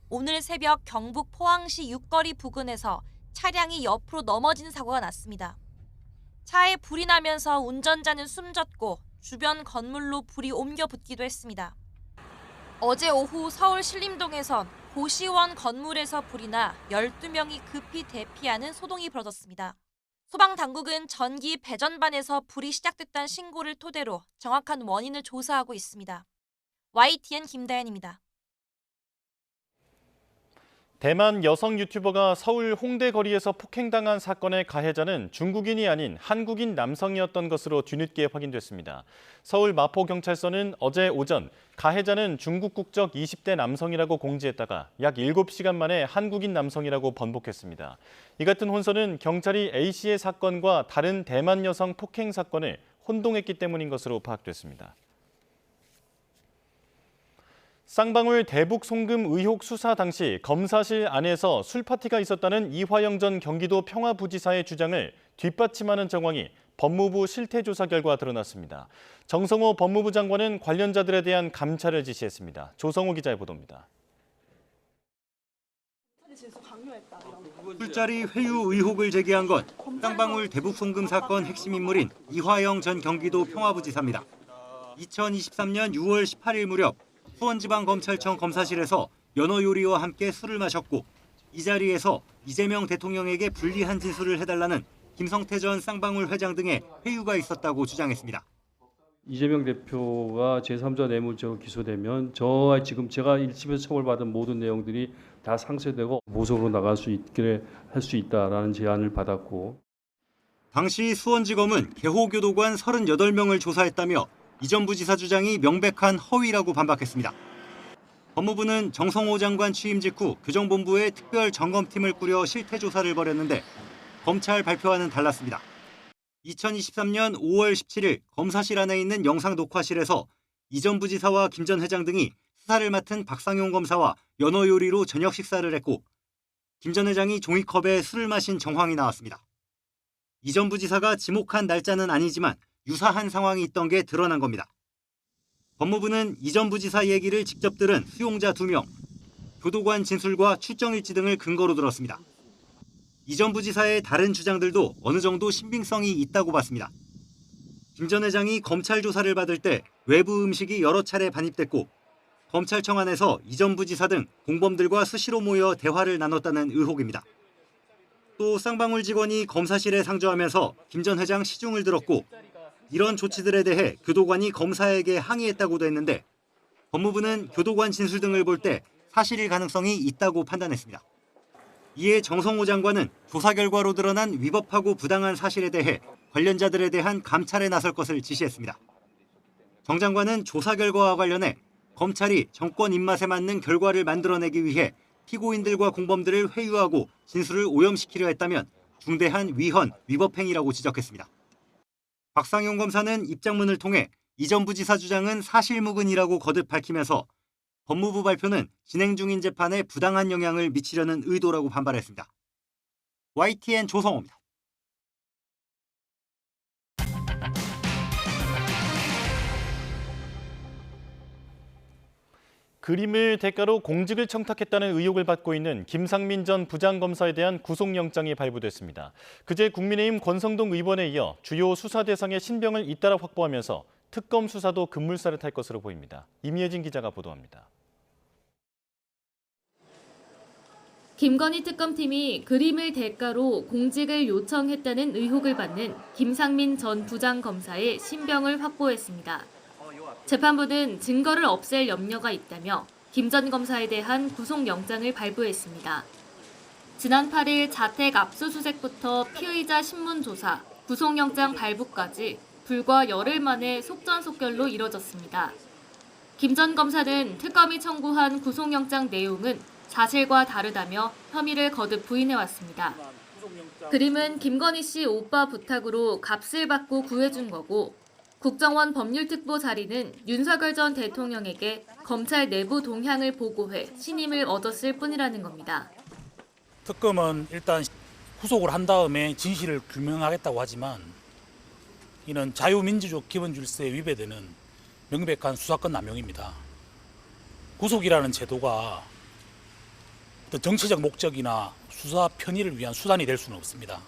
오늘 새벽 경북 포항시 육거리 부근에서 차량이 옆으로 넘어진 사고가 났습니다. 차에 불이 나면서 운전자는 숨졌고 주변 건물로 불이 옮겨 붙기도 했습니다. 어제 오후 서울 신림동에선 고시원 건물에서 불이 나 12명이 급히 대피하는 소동이 벌어졌습니다. 소방당국은 전기 배전반에서 불이 시작됐다는 신고를 토대로 정확한 원인을 조사하고 있습니다. YTN 김다현입니다.
대만 여성 유튜버가 서울 홍대 거리에서 폭행당한 사건의 가해자는 중국인이 아닌 한국인 남성이었던 것으로 뒤늦게 확인됐습니다. 서울 마포경찰서는 어제 오전 가해자는 중국 국적 20대 남성이라고 공지했다가 약 7시간 만에 한국인 남성이라고 번복했습니다. 이 같은 혼선은 경찰이 A씨의 사건과 다른 대만 여성 폭행 사건을 혼동했기 때문인 것으로 파악됐습니다. 쌍방울 대북 송금 의혹 수사 당시 검사실 안에서 술파티가 있었다는 이화영 전 경기도 평화부지사의 주장을 뒷받침하는 정황이 법무부 실태조사 결과 드러났습니다. 정성호 법무부 장관은 관련자들에 대한 감찰을 지시했습니다. 조성호 기자의 보도입니다.
술자리 회유 의혹을 제기한 건 쌍방울 대북 송금 사건 핵심 인물인 이화영 전 경기도 평화부지사입니다. 2023년 6월 18일 무렵 수원지방검찰청 검사실에서 연어 요리와 함께 술을 마셨고 이 자리에서 이재명 대통령에게 불리한 진술을 해달라는 김성태 전 쌍방울 회장 등의 회유가 있었다고 주장했습니다.
이재명 대표가 제3자 뇌물죄로 기소되면 저와 지금 제가 1심에서 처벌받은 모든 내용들이 다 상쇄되고 모성으로 나갈 수 있게 할 수 있다라는 제안을 받았고
당시 수원지검은 개호교도관 38명을 조사했다며 이 전 부지사 주장이 명백한 허위라고 반박했습니다. 법무부는 정성호 장관 취임 직후 교정본부에 특별 점검팀을 꾸려 실태조사를 벌였는데 검찰 발표와는 달랐습니다. 2023년 5월 17일 검사실 안에 있는 영상 녹화실에서 이 전 부지사와 김 전 회장 등이 수사를 맡은 박상용 검사와 연어 요리로 저녁 식사를 했고 김 전 회장이 종이컵에 술을 마신 정황이 나왔습니다. 이 전 부지사가 지목한 날짜는 아니지만 유사한 상황이 있던 게 드러난 겁니다. 법무부는 이 전 부지사 얘기를 직접 들은 수용자 2명, 교도관 진술과 출정일지 등을 근거로 들었습니다. 이 전 부지사의 다른 주장들도 어느 정도 신빙성이 있다고 봤습니다. 김 전 회장이 검찰 조사를 받을 때 외부 음식이 여러 차례 반입됐고 검찰청 안에서 이 전 부지사 등 공범들과 수시로 모여 대화를 나눴다는 의혹입니다. 또 쌍방울 직원이 검사실에 상주하면서 김 전 회장 시중을 들었고 이런 조치들에 대해 교도관이 검사에게 항의했다고도 했는데 법무부는 교도관 진술 등을 볼 때 사실일 가능성이 있다고 판단했습니다. 이에 정성호 장관은 조사 결과로 드러난 위법하고 부당한 사실에 대해 관련자들에 대한 감찰에 나설 것을 지시했습니다. 정 장관은 조사 결과와 관련해 검찰이 정권 입맛에 맞는 결과를 만들어내기 위해 피고인들과 공범들을 회유하고 진술을 오염시키려 했다면 중대한 위헌, 위법 행위라고 지적했습니다. 박상용 검사는 입장문을 통해 이 전 부지사 주장은 사실무근이라고 거듭 밝히면서 법무부 발표는 진행 중인 재판에 부당한 영향을 미치려는 의도라고 반발했습니다. YTN 조성호입니다.
그림을 대가로 공직을 청탁했다는 의혹을 받고 있는 김상민 전 부장검사에 대한 구속영장이 발부됐습니다. 그제 국민의힘 권성동 의원에 이어 주요 수사 대상의 신병을 잇따라 확보하면서 특검 수사도 급물살을 탈 것으로 보입니다. 임예진 기자가 보도합니다.
김건희 특검팀이 그림을 대가로 공직을 요청했다는 의혹을 받는 김상민 전 부장검사의 신병을 확보했습니다. 재판부는 증거를 없앨 염려가 있다며 김 전 검사에 대한 구속영장을 발부했습니다. 지난 8일 자택 압수수색부터 피의자 신문조사, 구속영장 발부까지 불과 열흘 만에 속전속결로 이뤄졌습니다. 김 전 검사는 특검이 청구한 구속영장 내용은 사실과 다르다며 혐의를 거듭 부인해왔습니다. 그림은 김건희 씨 오빠 부탁으로 값을 받고 구해준 거고 국정원 법률특보 자리는 윤석열 전 대통령에게 검찰 내부 동향을 보고해 신임을 얻었을 뿐이라는 겁니다.
특검은 일단 구속을 한 다음에 진실을 규명하겠다고 하지만 이는 자유민주주의 기본 질서에 위배되는 명백한 수사권 남용입니다. 구속이라는 제도가 어떤 정치적 목적이나 수사 편의를 위한 수단이 될 수는 없습니다.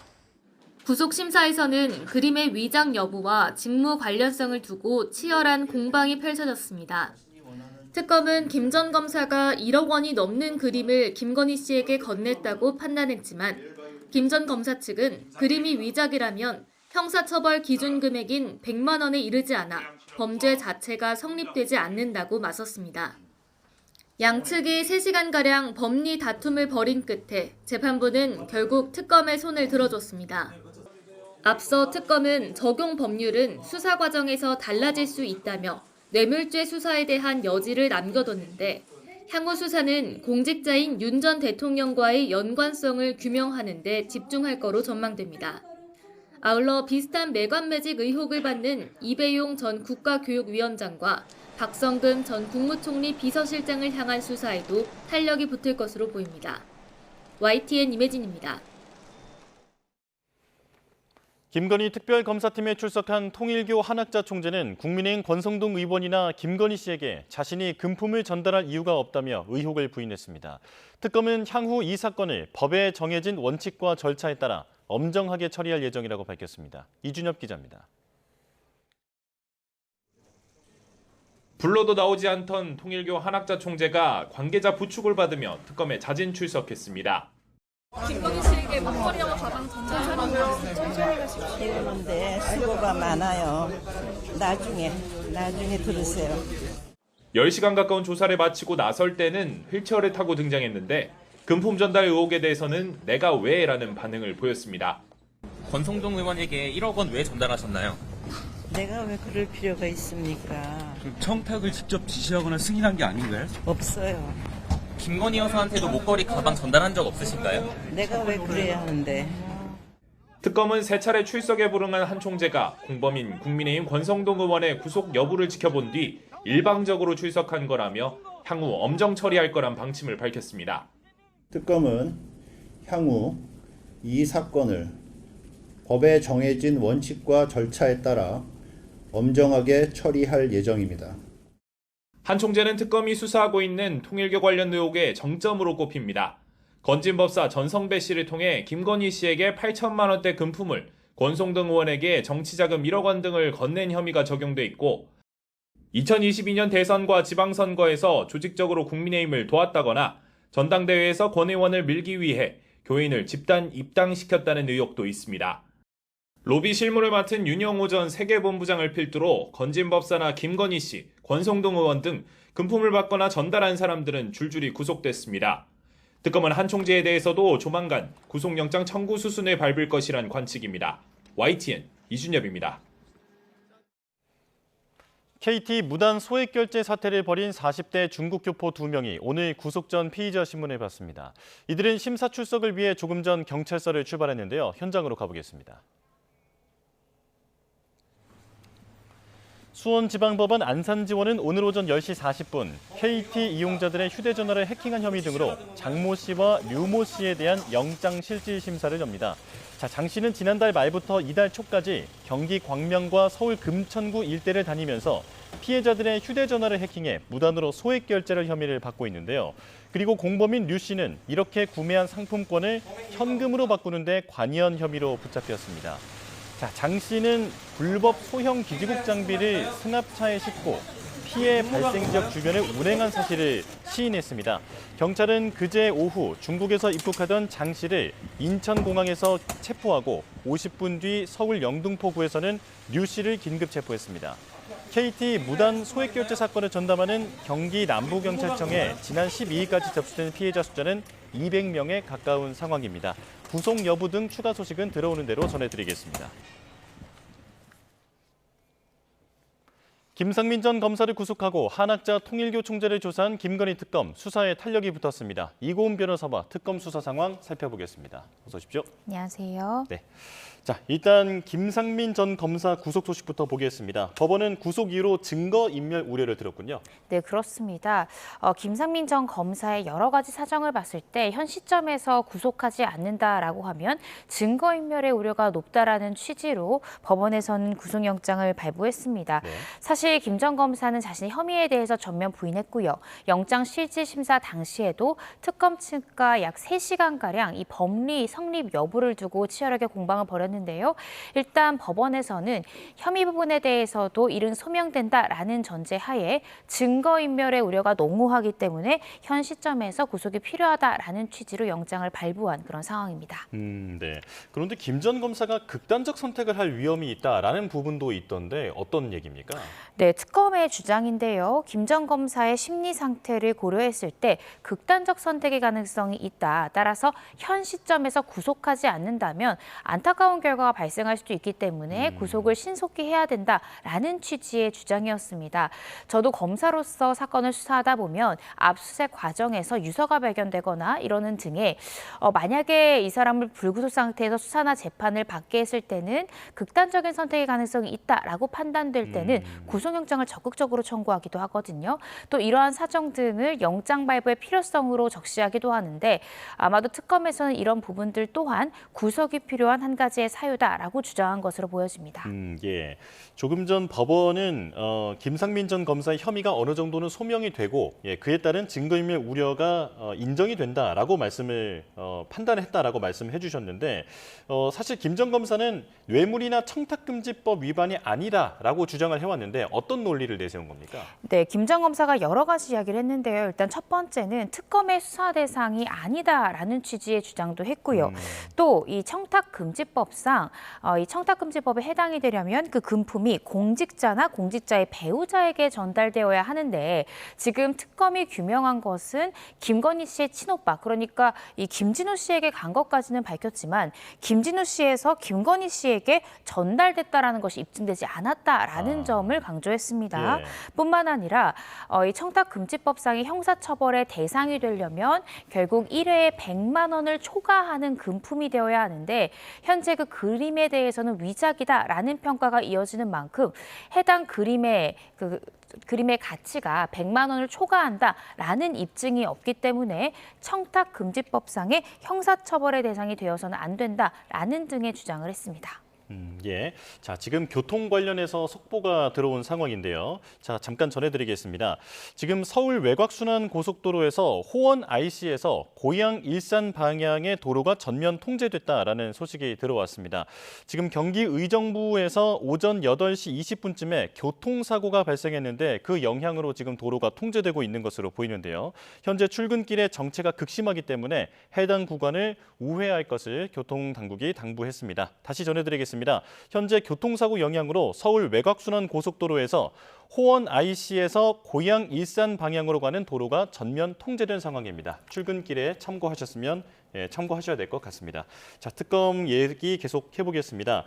구속심사에서는 그림의 위장 여부와 직무 관련성을 두고 치열한 공방이 펼쳐졌습니다. 특검은 김 전 검사가 1억 원이 넘는 그림을 김건희 씨에게 건넸다고 판단했지만 김 전 검사 측은 그림이 위작이라면 형사처벌 기준 금액인 100만 원에 이르지 않아 범죄 자체가 성립되지 않는다고 맞섰습니다. 양측이 3시간가량 법리 다툼을 벌인 끝에 재판부는 결국 특검의 손을 들어줬습니다. 앞서 특검은 적용 법률은 수사 과정에서 달라질 수 있다며 뇌물죄 수사에 대한 여지를 남겨뒀는데 향후 수사는 공직자인 윤 전 대통령과의 연관성을 규명하는 데 집중할 거로 전망됩니다. 아울러 비슷한 매관매직 의혹을 받는 이배용 전 국가교육위원장과 박성근 전 국무총리 비서실장을 향한 수사에도 탄력이 붙을 것으로 보입니다. YTN 임혜진입니다.
김건희 특별검사팀에 출석한 통일교 한학자 총재는 국민의힘 권성동 의원이나 김건희 씨에게 자신이 금품을 전달할 이유가 없다며 의혹을 부인했습니다. 특검은 향후 이 사건을 법에 정해진 원칙과 절차에 따라 엄정하게 처리할 예정이라고 밝혔습니다. 이준엽 기자입니다.
불러도 나오지 않던 통일교 한학자 총재가 관계자 부축을 받으며 특검에 자진 출석했습니다.
김건희 씨에게 목걸이와 가방 전달하는 거 천천히 가십시오.
이러는데 수고가 많아요. 나중에 들으세요.
10시간 가까운 조사를 마치고 나설 때는 휠체어를 타고 등장했는데 금품 전달 의혹에 대해서는 내가 왜라는 반응을 보였습니다.
권성동 의원에게 1억 원 왜 전달하셨나요?
내가 왜 그럴 필요가 있습니까?
청탁을 직접 지시하거나 승인한 게 아닌가요?
없어요.
김건희 여사한테도 목걸이 가방 전달한 적 없으신가요?
내가 왜 그래야 하는데.
특검은 3차례 출석에 불응한 한 총재가 공범인 국민의힘 권성동 의원의 구속 여부를 지켜본 뒤 일방적으로 출석한 거라며 향후 엄정 처리할 거란 방침을 밝혔습니다.
특검은 향후 이 사건을 법에 정해진 원칙과 절차에 따라 엄정하게 처리할 예정입니다.
한 총재는 특검이 수사하고 있는 통일교 관련 의혹의 정점으로 꼽힙니다. 건진법사 전성배 씨를 통해 김건희 씨에게 8천만 원대 금품을 권성동 의원에게 정치자금 1억 원 등을 건넨 혐의가 적용돼 있고 2022년 대선과 지방선거에서 조직적으로 국민의힘을 도왔다거나 전당대회에서 권 의원을 밀기 위해 교인을 집단 입당시켰다는 의혹도 있습니다. 로비 실무를 맡은 윤영호 전 세계본부장을 필두로 건진법사나 김건희 씨, 권성동 의원 등 금품을 받거나 전달한 사람들은 줄줄이 구속됐습니다. 특검은 한 총재에 대해서도 조만간 구속영장 청구 수순을 밟을 것이란 관측입니다. YTN 이준엽입니다.
KT 무단 소액 결제 사태를 벌인 40대 중국 교포 2명이 오늘 구속 전 피의자 신문을 받습니다. 이들은 심사 출석을 위해 조금 전 경찰서를 출발했는데요. 현장으로 가보겠습니다. 수원지방법원 안산지원은 오늘 오전 10시 40분 KT 이용자들의 휴대전화를 해킹한 혐의 등으로 장모 씨와 류모 씨에 대한 영장실질심사를 엽니다. 장 씨는 지난달 말부터 이달 초까지 경기 광명과 서울 금천구 일대를 다니면서 피해자들의 휴대전화를 해킹해 무단으로 소액 결제를 혐의를 받고 있는데요. 그리고 공범인 류 씨는 이렇게 구매한 상품권을 현금으로 바꾸는데 관여한 혐의로 붙잡혔습니다. 장 씨는 불법 소형 기지국 장비를 승합차에 싣고 피해 발생 지역 주변을 운행한 사실을 시인했습니다. 경찰은 그제 오후 중국에서 입국하던 장 씨를 인천공항에서 체포하고 50분 뒤 서울 영등포구에서는 류 씨를 긴급 체포했습니다. KT 무단 소액결제 사건을 전담하는 경기 남부경찰청에 지난 12일까지 접수된 피해자 숫자는 200명에 가까운 상황입니다. 구속 여부 등 추가 소식은 들어오는 대로 전해드리겠습니다. 김상민 전 검사를 구속하고 한학자 통일교 총재를 조사한 김건희 특검 수사에 탄력이 붙었습니다. 이고은 변호사와 특검 수사 상황 살펴보겠습니다. 어서 오십시오.
안녕하세요.
네. 자, 일단 김상민 전 검사 구속 소식부터 보겠습니다. 법원은 구속 이후로 증거인멸 우려를 들었군요.
네, 그렇습니다. 김상민 전 검사의 여러 가지 사정을 봤을 때 현 시점에서 구속하지 않는다라고 하면 증거인멸의 우려가 높다라는 취지로 법원에서는 구속영장을 발부했습니다.
네.
사실 김 전 검사는 자신의 혐의에 대해서 전면 부인했고요. 영장 실질 심사 당시에도 특검 측과 약 3시간가량 이 법리 성립 여부를 두고 치열하게 공방을 벌였는데요. 일단 법원에서는 혐의 부분에 대해서도 이른 소명된다라는 전제하에 증거인멸의 우려가 농후하기 때문에 현 시점에서 구속이 필요하다라는 취지로 영장을 발부한 그런 상황입니다.
네. 그런데 김 전 검사가 극단적 선택을 할 위험이 있다라는 부분도 있던데 어떤 얘기입니까?
네, 특검의 주장인데요. 김 전 검사의 심리 상태를 고려했을 때 극단적 선택의 가능성이 있다. 따라서 현 시점에서 구속하지 않는다면 안타까운 결과가 발생할 수도 있기 때문에 구속을 신속히 해야 된다라는 취지의 주장이었습니다. 저도 검사로서 사건을 수사하다 보면 압수수색 과정에서 유서가 발견되거나 이러는 등의 만약에 이 사람을 불구속 상태에서 수사나 재판을 받게 했을 때는 극단적인 선택의 가능성이 있다라고 판단될 때는 구속영장을 적극적으로 청구하기도 하거든요. 또 이러한 사정 등을 영장 발부의 필요성으로 적시하기도 하는데 아마도 특검에서는 이런 부분들 또한 구속이 필요한 한 가지의 사유다라고 주장한 것으로 보여집니다.
예. 조금 전 법원은 김상민 전 검사의 혐의가 어느 정도는 소명이 되고 그에 따른 증거인멸 우려가 인정이 된다라고 말씀을 판단했다라고 말씀해 주셨는데 사실 김 전 검사는 뇌물이나 청탁금지법 위반이 아니다라고 주장을 해왔는데 어떤 논리를 내세운 겁니까?
네, 김 전 검사가 여러 가지 이야기를 했는데요. 일단 첫 번째는 특검의 수사 대상이 아니다라는 취지의 주장도 했고요. 또 이 청탁금지법상 이 청탁금지법에 해당이 되려면 그 금품이 공직자나 공직자의 배우자에게 전달되어야 하는데 지금 특검이 규명한 것은 김건희 씨의 친오빠, 그러니까 이 김진우 씨에게 간 것까지는 밝혔지만 김진우 씨에서 김건희 씨에게 전달됐다라는 것이 입증되지 않았다라는 점을 강조했습니다.
예.
뿐만 아니라 이 청탁금지법상의 형사처벌의 대상이 되려면 결국 1회에 100만 원을 초과하는 금품이 되어야 하는데 현재 그 그림에 대해서는 위작이다라는 평가가 이어지는 만큼 해당 그림의 가치가 100만 원을 초과한다라는 입증이 없기 때문에 청탁금지법상의 형사처벌의 대상이 되어서는 안 된다라는 등의 주장을 했습니다.
예. 자, 지금 교통 관련해서 속보가 들어온 상황인데요. 자, 잠깐 전해드리겠습니다. 지금 서울 외곽순환 고속도로에서 호원 IC에서 고양 일산 방향의 도로가 전면 통제됐다라는 소식이 들어왔습니다. 지금 경기 의정부에서 오전 8시 20분쯤에 교통사고가 발생했는데 그 영향으로 지금 도로가 통제되고 있는 것으로 보이는데요. 현재 출근길에 정체가 극심하기 때문에 해당 구간을 우회할 것을 교통당국이 당부했습니다. 다시 전해드리겠습니다. 현재 교통사고 영향으로 서울 외곽순환 고속도로에서 호원 IC에서 고양 일산 방향으로 가는 도로가 전면 통제된 상황입니다. 출근길에 참고하셔야 될 것 같습니다. 자, 특검 얘기 계속 해보겠습니다.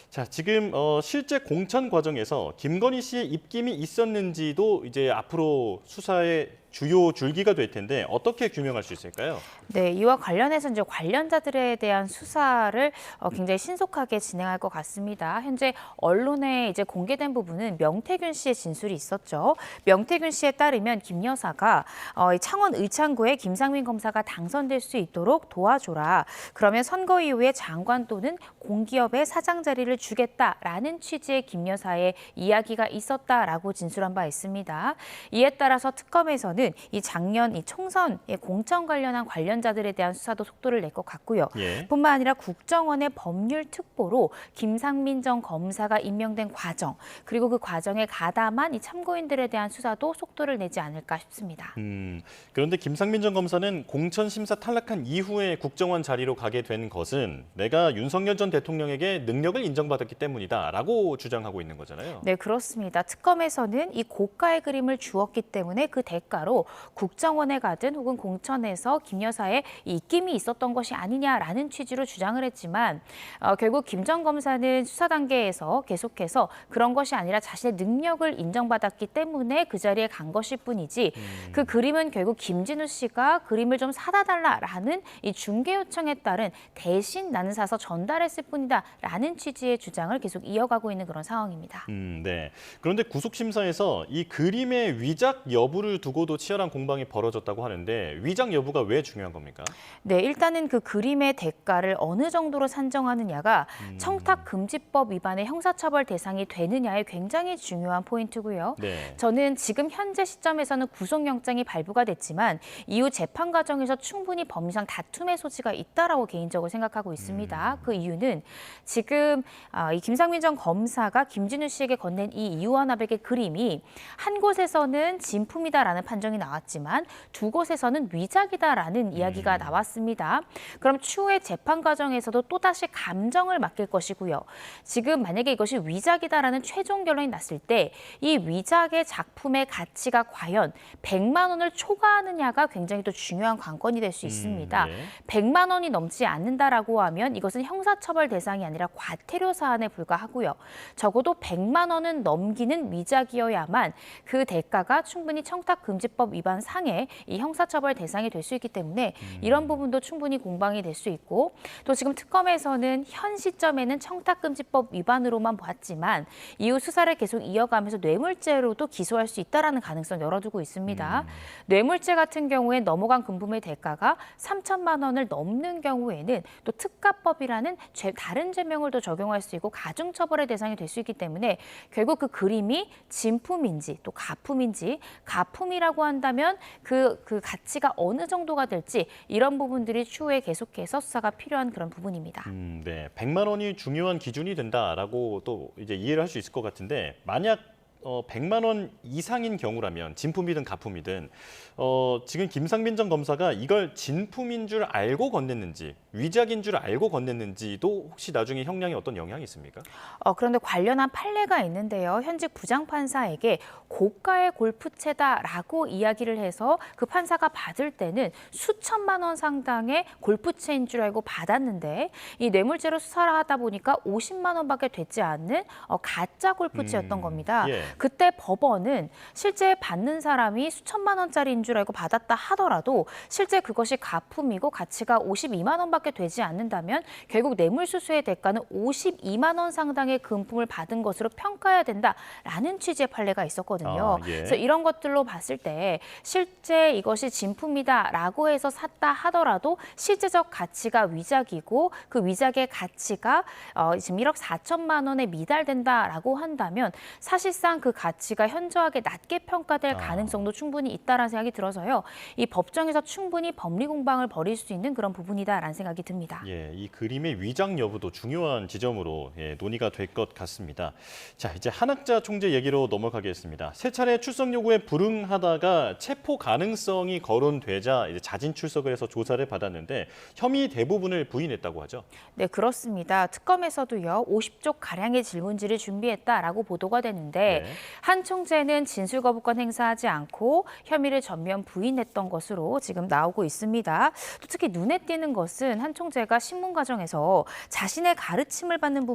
자, 지금 실제 공천 과정에서 김건희 씨의 입김이 있었는지도 이제 앞으로 수사의 주요 줄기가 될 텐데 어떻게 규명할 수 있을까요?
네, 이와 관련해서 이제 관련자들에 대한 수사를 굉장히 신속하게 진행할 것 같습니다. 현재 언론에 이제 공개된 부분은 명태균 씨의 진술이 있었죠. 명태균 씨에 따르면 김 여사가 창원 의창구에 김상민 검사가 당선될 수 있도록 도와줘라. 그러면 선거 이후에 장관 또는 공기업의 사장 자리를 주겠다라는 취지의 김 여사의 이야기가 있었다라고 진술한 바 있습니다. 이에 따라서 특검에서는 이 작년 이 총선의 공천 관련한 관련자들에 대한 수사도 속도를 낼 것 같고요.
예.
뿐만 아니라 국정원의 법률 특보로 김상민 전 검사가 임명된 과정, 그리고 그 과정에 가담한 있어야만 이 참고인들에 대한 수사도 속도를 내지 않을까 싶습니다.
그런데 김상민 전 검사는 공천 심사 탈락한 이후에 국정원 자리로 가게 된 것은 내가 윤석열 전 대통령에게 능력을 인정받았기 때문이다라고 주장하고 있는 거잖아요.
네, 그렇습니다. 특검에서는 이 고가의 그림을 주었기 때문에 그 대가로 국정원에 가든 혹은 공천에서 김 여사의 입김이 있었던 것이 아니냐라는 취지로 주장을 했지만 결국 김 전 검사는 수사 단계에서 계속해서 그런 것이 아니라 자신의 능력을 인정받았기 때문에 그 자리에 간 것일 뿐이지 그 그림은 결국 김진우 씨가 그림을 좀 사다 달라라는 이 중개 요청에 따른 대신 나는 사서 전달했을 뿐이다라는 취지의 주장을 계속 이어가고 있는 그런 상황입니다.
네. 그런데 구속심사에서 이 그림의 위작 여부를 두고도 치열한 공방이 벌어졌다고 하는데 위작 여부가 왜 중요한 겁니까?
네, 일단은 그 그림의 대가를 어느 정도로 산정하느냐가 청탁금지법 위반의 형사처벌 대상이 되느냐에 굉장히 중요한 포인트고요.
네.
저는 지금 현재 시점에서는 구속영장이 발부가 됐지만 이후 재판 과정에서 충분히 법리상 다툼의 소지가 있다라고 개인적으로 생각하고 있습니다. 그 이유는 지금 이 김상민 전 검사가 김진우 씨에게 건넨 이 이우환합액의 그림이 한 곳에서는 진품이다라는 판정이 나왔지만 두 곳에서는 위작이다라는 이야기가 나왔습니다. 그럼 추후에 재판 과정에서도 또다시 감정을 맡길 것이고요. 지금 만약에 이것이 위작이다라는 최종 결론이 났을 때 이 위작의 작품의 가치가 과연 100만 원을 초과하느냐가 굉장히 또 중요한 관건이 될 수 있습니다. 100만 원이 넘지 않는다라고 하면 이것은 형사처벌 대상이 아니라 과태료 사안에 불과하고요. 적어도 100만 원은 넘기는 위작이어야만 그 대가가 충분히 청탁금지법 위반 상의 이 형사처벌 대상이 될 수 있기 때문에 이런 부분도 충분히 공방이 될 수 있고 또 지금 특검에서는 현 시점에는 청탁금지법 위반으로만 봤지만 이후 수사를 계속 이어가면서 뇌물죄로도 기소할 수 있다는 가능성을 열어두고 있습니다. 뇌물죄 같은 경우에 넘어간 금품의 대가가 3천만 원을 넘는 경우에는 또 특가법이라는 다른 죄명을 더 적용할 수 있고 가중처벌의 대상이 될 수 있기 때문에 결국 그 그림이 진품인지 또 가품인지 가품이라고 한다면 그 가치가 어느 정도가 될지 이런 부분들이 추후에 계속해서 수사가 필요한 그런 부분입니다.
네, 100만 원이 중요한 기준이 된다라고 또 이제 이해를 할 수 있을 것 같은데 만약 100만 원 이상인 경우라면 진품이든 가품이든 지금 김상민 전 검사가 이걸 진품인 줄 알고 건넸는지 위작인 줄 알고 건넸는지도 혹시 나중에 형량에 어떤 영향이 있습니까?
그런데 관련한 판례가 있는데요. 현직 부장판사에게 고가의 골프채다라고 이야기를 해서 그 판사가 받을 때는 수천만 원 상당의 골프채인 줄 알고 받았는데 이 뇌물죄로 수사를 하다 보니까 50만 원밖에 되지 않는 가짜 골프채였던 겁니다. 그때 법원은 실제 받는 사람이 수천만 원짜리인 줄 알고 받았다 하더라도 실제 그것이 가품이고 가치가 52만 원밖에 되지 않는다면 결국 뇌물수수의 대가는 52만 원 상당의 금품을 받은 것으로 평가해야 된다라는 취지의 판례가 있었거든요. 그래서 이런 것들로 봤을 때 실제 이것이 진품이다라고 해서 샀다 하더라도 실제적 가치가 위작이고 그 위작의 가치가 지금 1억 4천만 원에 미달된다라고 한다면 사실상 그 가치가 현저하게 낮게 평가될 가능성도 충분히 있다라는 생각이 들어서요. 이 법정에서 충분히 법리 공방을 벌일 수 있는 그런 부분이다라는 생각이 듭니다.
이 그림의 위작 여부도 중요한 지점으로 논의가 될 것 같습니다. 자, 이제 한학자 총재 얘기로 넘어가겠습니다. 세 차례 출석 요구에 불응하다가 체포 가능성이 거론되자 이제 자진 출석을 해서 조사를 받았는데 혐의 대부분을 부인했다고 하죠.
네, 그렇습니다. 특검에서도요. 50쪽 가량의 질문지를 준비했다라고 보도가 되는데 한 총재는 진술 거부권 행사하지 않고 혐의를 전면 부인했던 것으로 지금 나오고 있습니다. 또 특히 눈에 띄는 것은 한 총재가 신문 과정에서 자신의 가르침을 받는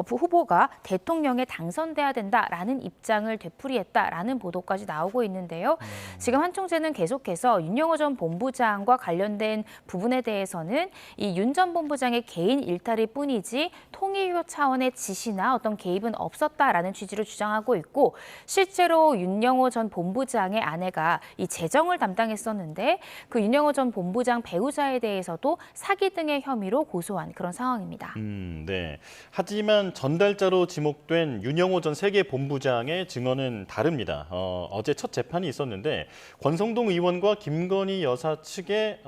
후보가 대통령에 당선돼야 된다라는 입장을 되풀이했다라는 보도까지 나오고 있는데요. 지금 한 총재는 계속해서 윤영호 전 본부장과 관련된 부분에 대해서는 이 윤 전 본부장의 개인 일탈일 뿐이지 통일교 차원의 지시나 어떤 개입은 없었다라는 취지로 주장하고 있고 실제로 윤영호 전 본부장의 아내가 이 재정을 담당했었는데 그 윤영호 전 본부장 배우자에 대해서도 사기 등의 혐의로 고소한 그런 상황입니다.
네. 하지만 전달자로 지목된 윤영호 전 세계본부장의 증언은 다릅니다. 어제 첫 재판이 있었는데 권성동 의원과 김건희 여사 측에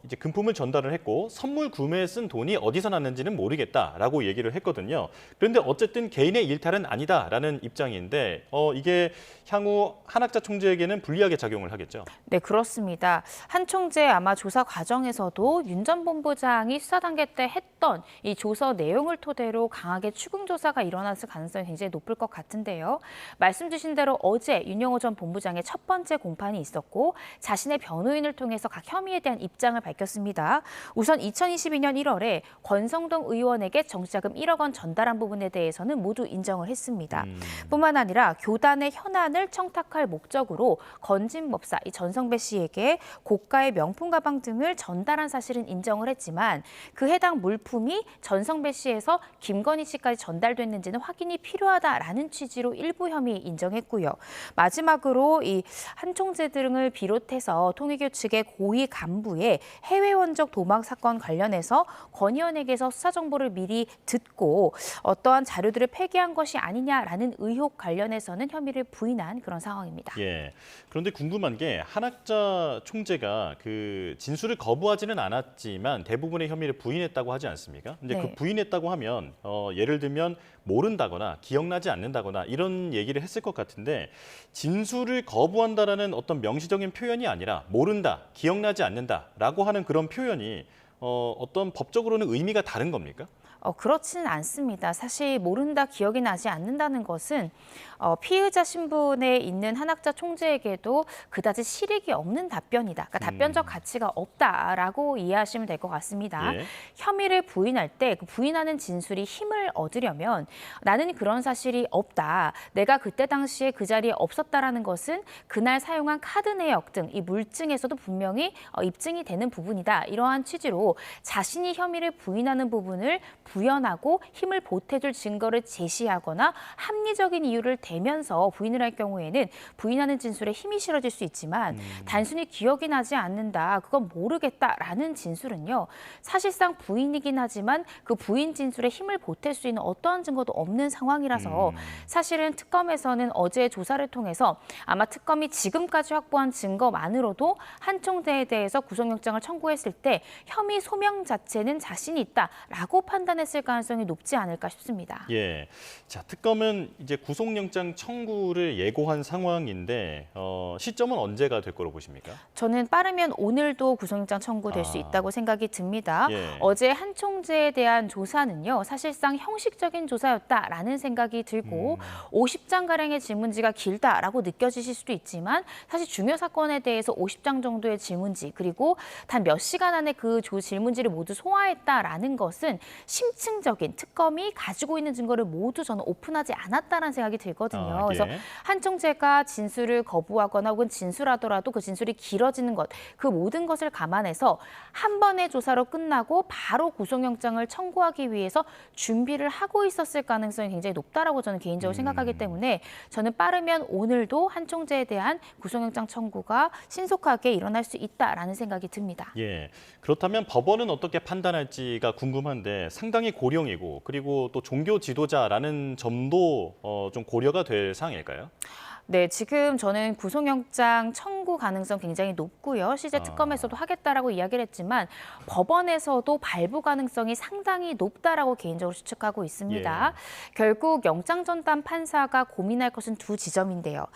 이제 금품을 전달을 했고 선물 구매에 쓴 돈이 어디서 났는지는 모르겠다라고 얘기를 했거든요. 그런데 어쨌든 개인의 일탈은 아니다라는 입장인데 이게 향후 한학자 총재에게는 불리하게 작용을 하겠죠.
네, 그렇습니다. 한 총재 아마 조사 과정에서도 윤 전 본부장이 수사 단계 때 했던 이 조서 내용을 토대로 강하게 추궁 조사가 일어났을 가능성이 굉장히 높을 것 같은데요. 말씀 주신 대로 어제 윤영호 전 본부장의 첫 번째 공판이 있었고 자신의 변호인을 통해서 각 혐의에 대한 입장을 밝혔습니다. 우선 2022년 1월에 권성동 의원에게 정치자금 1억 원 전달한 부분에 대해서는 모두 인정을 했습니다. 뿐만 아니라 교단의 현안을 청탁할 목적으로 건진법사 이 전성배 씨에게 고가의 명품 가방 등을 전달한 사실은 인정을 했지만 그 해당 물품이 전성배 씨에서 김건희 씨까지 전달됐는지는 확인이 필요하다라는 취지로 일부 혐의 인정했고요. 마지막으로 이 한 총재 등을 비롯해서 통일교 측의 고위 간부의 해외 원적 도박 사건 관련해서 권 의원에게서 수사 정보를 미리 듣고 어떠한 자료들을 폐기한 것이 아니냐라는 의혹 관련해서는 혐의를 부인한 그런 상황입니다.
예. 그런데 궁금한 게 한학자 총재가 그 진술을 거부하지는 않았지만 대부분의 혐의를 부인했다고 하지 않습니까? 근데
네.
그 부인했다고 하면 예를 들면 모른다거나 기억나지 않는다거나 이런 얘기를 했을 것 같은데 진술을 거부한다라는 어떤 명시적인 표현이 아니라 모른다, 기억나지 않는다라고 하는 그런 표현이 어떤 법적으로는 의미가 다른 겁니까?
그렇지는 않습니다. 사실 모른다, 기억이 나지 않는다는 것은 피의자 신분에 있는 한학자 총재에게도 그다지 실익이 없는 답변이다. 그러니까 답변적 가치가 없다라고 이해하시면 될 것 같습니다.
예.
혐의를 부인할 때 그 부인하는 진술이 힘을 얻으려면 나는 그런 사실이 없다. 내가 그때 당시에 그 자리에 없었다라는 것은 그날 사용한 카드 내역 등 이 물증에서도 분명히 입증이 되는 부분이다. 이러한 취지로 자신이 혐의를 부인하는 부분을 부연하고 힘을 보태줄 증거를 제시하거나 합리적인 이유를 대면서 부인을 할 경우에는 부인하는 진술에 힘이 실어질 수 있지만 단순히 기억이 나지 않는다, 그건 모르겠다라는 진술은요. 사실상 부인이긴 하지만 그 부인 진술에 힘을 보탤 수 있는 어떠한 증거도 없는 상황이라서 사실은 특검에서는 어제 조사를 통해서 아마 특검이 지금까지 확보한 증거만으로도 한 총재에 대해서 구속영장을 청구했을 때 혐의 소명 자체는 자신이 있다라고 판단했을 가능성이 높지 않을까 싶습니다.
예. 자, 특검은 이제 구속영장 청구를 예고한 상황인데 시점은 언제가 될 거로 보십니까?
저는 빠르면 오늘도 구속영장 청구될 수 있다고 생각이 듭니다.
예.
어제 한 총재에 대한 조사는요. 사실상 형식적인 조사였다라는 생각이 들고 50장가량의 질문지가 길다라고 느껴지실 수도 있지만 사실 중요 사건에 대해서 50장 정도의 질문지 그리고 단 몇 시간 안에 그 질문지를 모두 소화했다라는 것은 심층적인 특검이 가지고 있는 증거를 모두 저는 오픈하지 않았다는 생각이 들거든요.
예.
그래서 한 총재가 진술을 거부하거나 혹은 진술하더라도 그 진술이 길어지는 것, 그 모든 것을 감안해서 한 번의 조사로 끝나고 바로 구속영장을 청구하기 위해서 준비를 하고 있었을 가능성이 굉장히 높다라고 저는 개인적으로 생각하기 때문에 저는 빠르면 오늘도 한 총재에 대한 구속영장 청구가 신속하게 일어날 수 있다라는 생각이 듭니다.
예. 그렇다면 법원은 어떻게 판단할지가 궁금한데 상당히 고령이고 그리고 또 종교 지도자라는 점도 좀 고려가 될 사항일까요?
네, 지금 저는 구속영장 청구 가능성 굉장히 높고요. 실제 특검에서도 하겠다라고 이야기를 했지만 법원에서도 발부 가능성이 상당히 높다라고 개인적으로 추측하고 있습니다. 결국 영장전담 판사가 고민할 것은 두 지점인데요.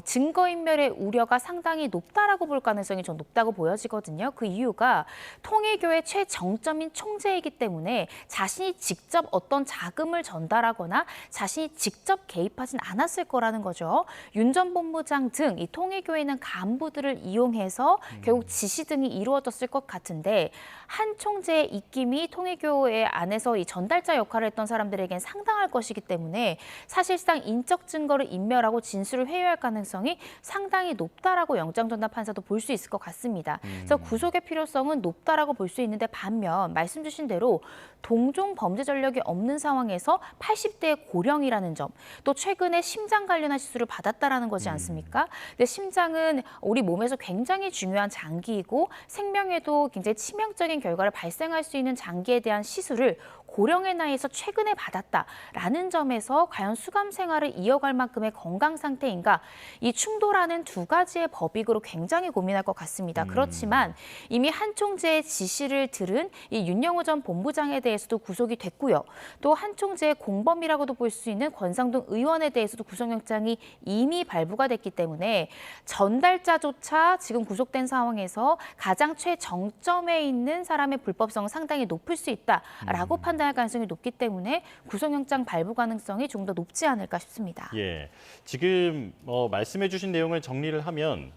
증거인멸의 우려가 상당히 높다라고 볼 가능성이 좀 높다고 보여지거든요. 그 이유가 통일교의 최정점인 총재이기 때문에 자신이 직접 어떤 자금을 전달하거나 자신이 직접 개입하진 않았을 거라는 거죠. 윤 전 본부장 등 이 통일교회는 간부들을 이용해서 결국 지시 등이 이루어졌을 것 같은데 한 총재의 입김이 통일교회 안에서 이 전달자 역할을 했던 사람들에겐 상당할 것이기 때문에 사실상 인적 증거를 인멸하고 진술을 회유할 가능성이 상당히 높다라고 영장전담 판사도 볼 수 있을 것 같습니다. 그래서 구속의 필요성은 높다라고 볼 수 있는데 반면 말씀 주신 대로 동종 범죄 전력이 없는 상황에서 80대의 고령이라는 점, 또 최근에 심장 관련한 시술을 받았 받았다라는 거지 않습니까? 근데 심장은 우리 몸에서 굉장히 중요한 장기이고 생명에도 굉장히 치명적인 결과를 발생할 수 있는 장기에 대한 시술을 고령의 나이에서 최근에 받았다라는 점에서 과연 수감 생활을 이어갈 만큼의 건강 상태인가, 이 충돌하는 두 가지의 법익으로 굉장히 고민할 것 같습니다. 그렇지만 이미 한 총재의 지시를 들은 이 윤영호 전 본부장에 대해서도 구속이 됐고요. 또 한 총재의 공범이라고도 볼 수 있는 권상동 의원에 대해서도 구속영장이 이미 발부가 됐기 때문에 전달자조차 지금 구속된 상황에서 가장 최정점에 있는 사람의 불법성은 상당히 높을 수 있다라고 판단할 가능성이 높기 때문에 구속영장 발부 가능성이 좀 더 높지 않을까 싶습니다.
예, 지금 말씀해 주신 내용을 정리를 하면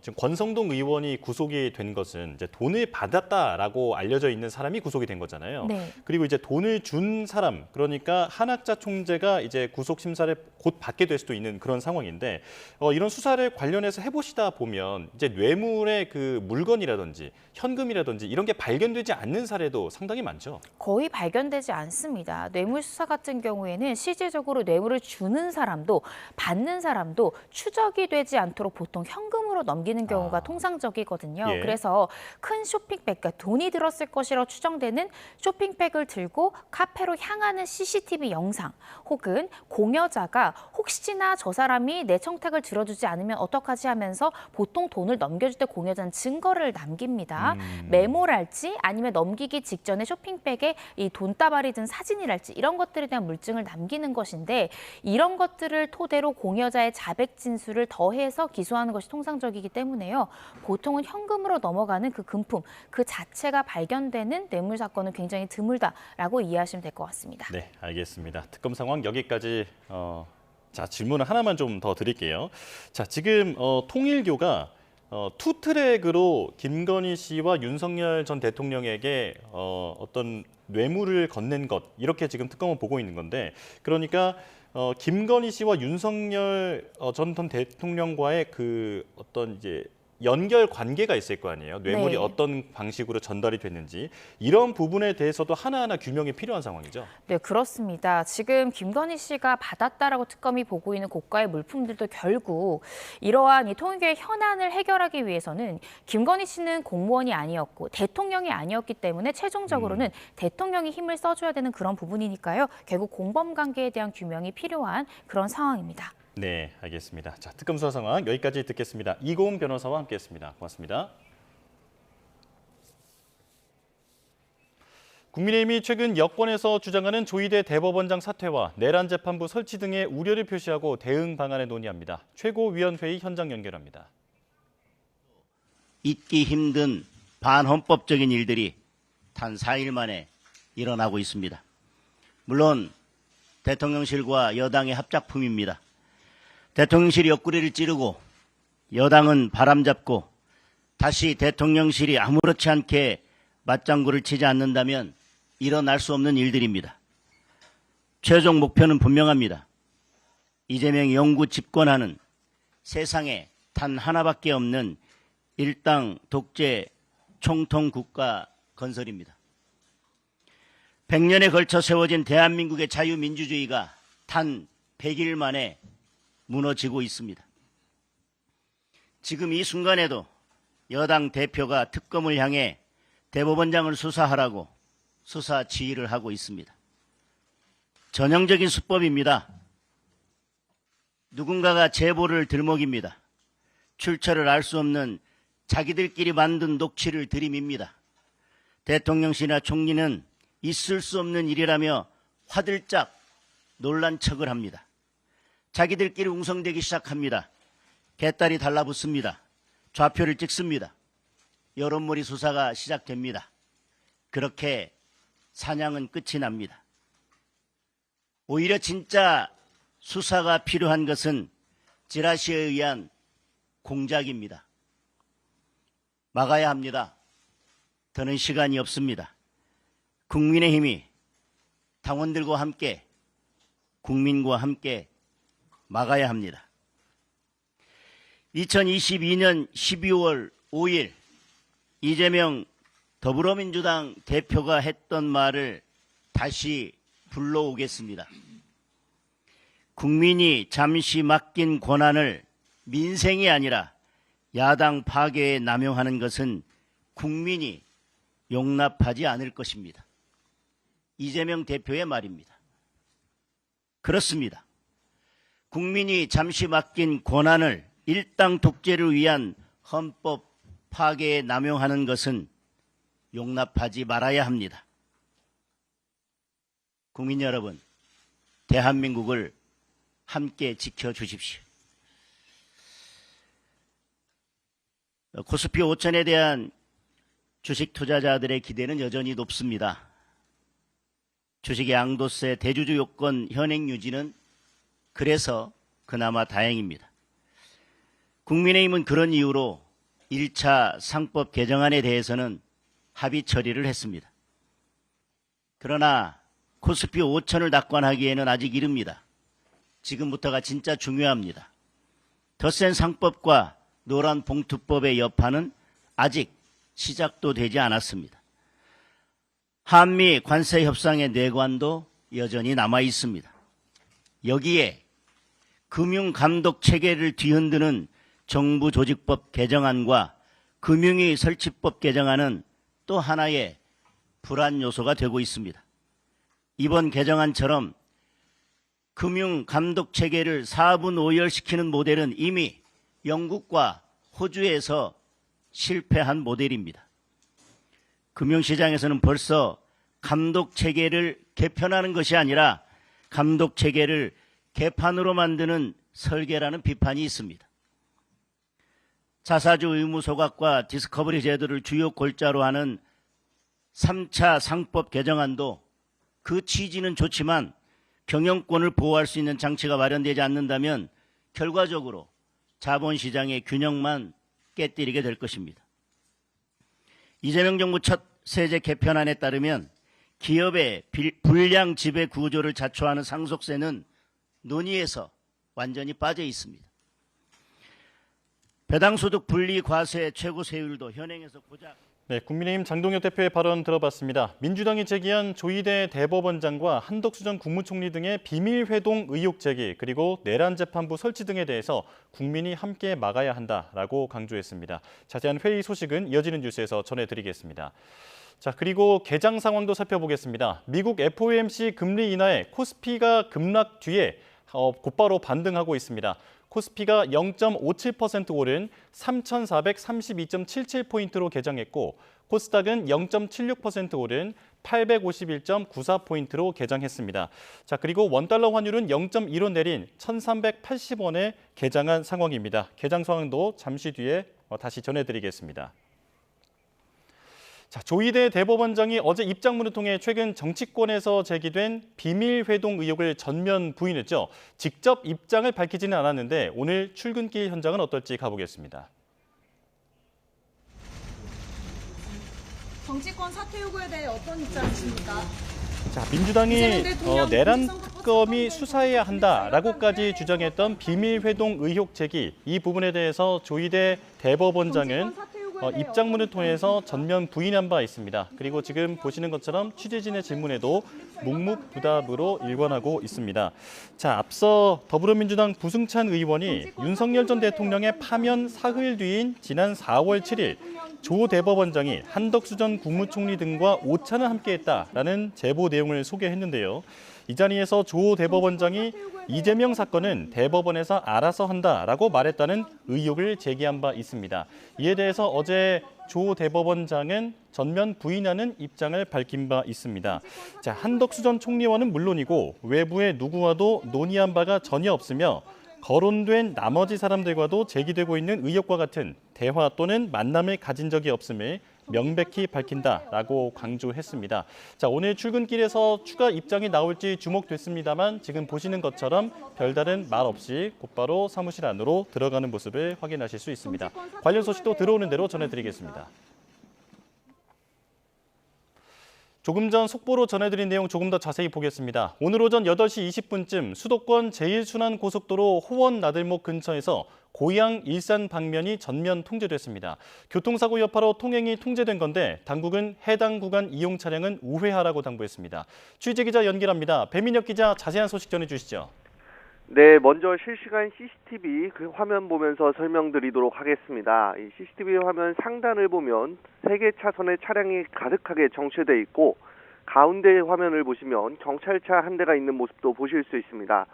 지금 권성동 의원이 구속이 된 것은 이제 돈을 받았다라고 알려져 있는 사람이 구속이 된 거잖아요.
네.
그리고 이제 돈을 준 사람, 그러니까 한학자 총재가 이제 구속 심사를 곧 받게 될 수도 있는 그런 상황인데 이런 수사를 관련해서 해보시다 보면 이제 뇌물의 그 물건이라든지 현금이라든지 이런 게 발견되지 않는 사례도 상당히 많죠.
거의 발견되지 않습니다. 뇌물 수사 같은 경우에는 실질적으로 뇌물을 주는 사람도 받는 사람도 추적이 되지 않도록 보통 현금으로 넘기는 경우가 통상적이거든요.
예.
그래서 큰 쇼핑백, 그러니까 돈이 들었을 것이라고 추정되는 쇼핑백을 들고 카페로 향하는 CCTV 영상 혹은 공여자가 혹시나 저 사람이 내 청탁을 들어주지 않으면 어떡하지 하면서 보통 돈을 넘겨줄 때 공여자는 증거를 남깁니다. 메모랄지 아니면 넘기기 직전에 쇼핑백에 이 돈다발이 든 사진이랄지 이런 것들에 대한 물증을 남기는 것인데, 이런 것들을 토대로 공여자의 자백 진술을 더해서 기소하는 것이 통상적이기 때문에요. 보통은 현금으로 넘어가는 그 금품 그 자체가 발견되는 뇌물 사건은 굉장히 드물다라고 이해하시면 될 것 같습니다.
네, 알겠습니다. 특검 상황 여기까지. 자, 질문을 하나만 좀 더 드릴게요. 자, 지금 통일교가 투트랙으로 김건희 씨와 윤석열 전 대통령에게 어떤 뇌물을 건넨 것, 이렇게 지금 특검은 보고 있는 건데, 그러니까 김건희 씨와 윤석열 전 대통령과의 그 어떤 이제 연결 관계가 있을 거 아니에요. 뇌물이
네.
어떤 방식으로 전달이 됐는지 이런 부분에 대해서도 하나하나 규명이 필요한 상황이죠.
네, 그렇습니다. 지금 김건희 씨가 받았다라고 특검이 보고 있는 고가의 물품들도 결국 이러한 이 통일교의 현안을 해결하기 위해서는 김건희 씨는 공무원이 아니었고 대통령이 아니었기 때문에 최종적으로는 대통령이 힘을 써줘야 되는 그런 부분이니까요. 결국 공범 관계에 대한 규명이 필요한 그런 상황입니다.
네, 알겠습니다. 자, 특검 수사 상황 여기까지 듣겠습니다. 이고은 변호사와 함께했습니다. 고맙습니다. 국민의힘이 최근 여권에서 주장하는 조희대 대법원장 사퇴와 내란 재판부 설치 등의 우려를 표시하고 대응 방안을 논의합니다. 최고위원회의 현장 연결합니다.
잊기 힘든 반헌법적인 일들이 단 4일 만에 일어나고 있습니다. 물론 대통령실과 여당의 합작품입니다. 대통령실이 옆구리를 찌르고 여당은 바람잡고 다시 대통령실이 아무렇지 않게 맞장구를 치지 않는다면 일어날 수 없는 일들입니다. 최종 목표는 분명합니다. 이재명이 영구 집권하는 세상에 단 하나밖에 없는 일당 독재 총통 국가 건설입니다. 100년에 걸쳐 세워진 대한민국의 자유민주주의가 단 100일 만에 무너지고 있습니다. 지금 이 순간에도 여당 대표가 특검을 향해 대법원장을 수사하라고 수사 지휘를 하고 있습니다. 전형적인 수법입니다. 누군가가 제보를 들먹입니다. 출처를 알 수 없는 자기들끼리 만든 녹취를 들이밉니다. 대통령실이나 총리는 있을 수 없는 일이라며 화들짝 놀란 척을 합니다. 자기들끼리 웅성대기 시작합니다. 개딸이 달라붙습니다. 좌표를 찍습니다. 여론몰이 수사가 시작됩니다. 그렇게 사냥은 끝이 납니다. 오히려 진짜 수사가 필요한 것은 지라시에 의한 공작입니다. 막아야 합니다. 더는 시간이 없습니다. 국민의힘이 당원들과 함께 국민과 함께 막아야 합니다. 2022년 12월 5일 이재명 더불어민주당 대표가 했던 말을 다시 불러오겠습니다. 국민이 잠시 맡긴 권한을 민생이 아니라 야당 파괴에 남용하는 것은 국민이 용납하지 않을 것입니다. 이재명 대표의 말입니다. 그렇습니다. 국민이 잠시 맡긴 권한을 일당 독재를 위한 헌법 파괴에 남용하는 것은 용납하지 말아야 합니다. 국민 여러분, 대한민국을 함께 지켜주십시오. 코스피 5천에 대한 주식 투자자들의 기대는 여전히 높습니다. 주식 양도세 대주주 요건 현행 유지는 그래서 그나마 다행입니다. 국민의힘은 그런 이유로 1차 상법 개정안에 대해서는 합의 처리를 했습니다. 그러나 코스피 5천을 낙관하기에는 아직 이릅니다. 지금부터가 진짜 중요합니다. 더 센 상법과 노란 봉투법의 여파는 아직 시작도 되지 않았습니다. 한미 관세 협상의 내관도 여전히 남아 있습니다. 여기에 금융감독 체계를 뒤흔드는 정부 조직법 개정안과 금융위 설치법 개정안은 또 하나의 불안 요소가 되고 있습니다. 이번 개정안처럼 금융감독 체계를 4분 5열시키는 모델은 이미 영국과 호주에서 실패한 모델입니다. 금융시장에서는 벌써 감독 체계를 개편하는 것이 아니라 감독 체계를 개판으로 만드는 설계라는 비판이 있습니다. 자사주 의무 소각과 디스커버리 제도를 주요 골자로 하는 3차 상법 개정안도 그 취지는 좋지만 경영권을 보호할 수 있는 장치가 마련되지 않는다면 결과적으로 자본시장의 균형만 깨뜨리게 될 것입니다. 이재명 정부 첫 세제 개편안에 따르면 기업의 불량 지배 구조를 자초하는 상속세는 논의에서 완전히 빠져 있습니다. 배당소득 분리 과세 최고 세율도 현행에서 고작
네, 국민의힘 장동혁 대표의 발언 들어봤습니다. 민주당이 제기한 조희대 대법원장과 한덕수 전 국무총리 등의 비밀회동 의혹 제기 그리고 내란 재판부 설치 등에 대해서 국민이 함께 막아야 한다라고 강조했습니다. 자세한 회의 소식은 이어지는 뉴스에서 전해드리겠습니다. 자, 그리고 개장 상황도 살펴보겠습니다. 미국 FOMC 금리 인하에 코스피가 급락 뒤에 곧바로 반등하고 있습니다. 코스피가 0.57% 오른 3,432.77포인트로 개장했고 코스닥은 0.76% 오른 851.94포인트로 개장했습니다. 자, 그리고 원달러 환율은 0.15 내린 1,380원에 개장한 상황입니다. 개장 상황도 잠시 뒤에 다시 전해드리겠습니다. 자, 조희대 대법원장이 어제 입장문을 통해 최근 정치권에서 제기된 비밀회동 의혹을 전면 부인했죠. 직접 입장을 밝히지는 않았는데 오늘 출근길 현장은 어떨지 가보겠습니다.
정치권 사퇴 요구에 대해 어떤 입장이십니까?
자, 민주당이 내란 특검이 수사해야 한다라고까지 주장했던 비밀회동 의혹 제기 이 부분에 대해서 조희대 대법원장은 입장문을 통해서 전면 부인한 바 있습니다. 그리고 지금 보시는 것처럼 취재진의 질문에도 묵묵부답으로 일관하고 있습니다. 자, 앞서 더불어민주당 부승찬 의원이 윤석열 전 대통령의 파면 사흘 뒤인 지난 4월 7일 조 대법원장이 한덕수 전 국무총리 등과 오찬을 함께했다라는 제보 내용을 소개했는데요. 이 자리에서 조 대법원장이 이재명 사건은 대법원에서 알아서 한다라고 말했다는 의혹을 제기한 바 있습니다. 이에 대해서 어제 조 대법원장은 전면 부인하는 입장을 밝힌 바 있습니다. 자, 한덕수 전 총리와는 물론이고 외부의 누구와도 논의한 바가 전혀 없으며 거론된 나머지 사람들과도 제기되고 있는 의혹과 같은 대화 또는 만남을 가진 적이 없음을 명백히 밝힌다라고 강조했습니다. 자, 오늘 출근길에서 추가 입장이 나올지 주목됐습니다만 지금 보시는 것처럼 별다른 말 없이 곧바로 사무실 안으로 들어가는 모습을 확인하실 수 있습니다. 관련 소식도 들어오는 대로 전해드리겠습니다. 조금 전 속보로 전해드린 내용 조금 더 자세히 보겠습니다. 오늘 오전 8시 20분쯤 수도권 제1순환고속도로 호원 나들목 근처에서 고양 일산 방면이 전면 통제됐습니다. 교통사고 여파로 통행이 통제된 건데 당국은 해당 구간 이용 차량은 우회하라고 당부했습니다. 취재기자 연결합니다. 배민혁 기자 자세한 소식 전해주시죠.
네, 먼저 실시간 CCTV 그 화면 보면서 설명드리도록 하겠습니다. 이 CCTV 화면 상단을 보면 3개 차선의 차량이 가득하게 정체돼 있고 가운데 화면을 보시면 경찰차 한 대가 있는 모습도 보실 수 있습니다.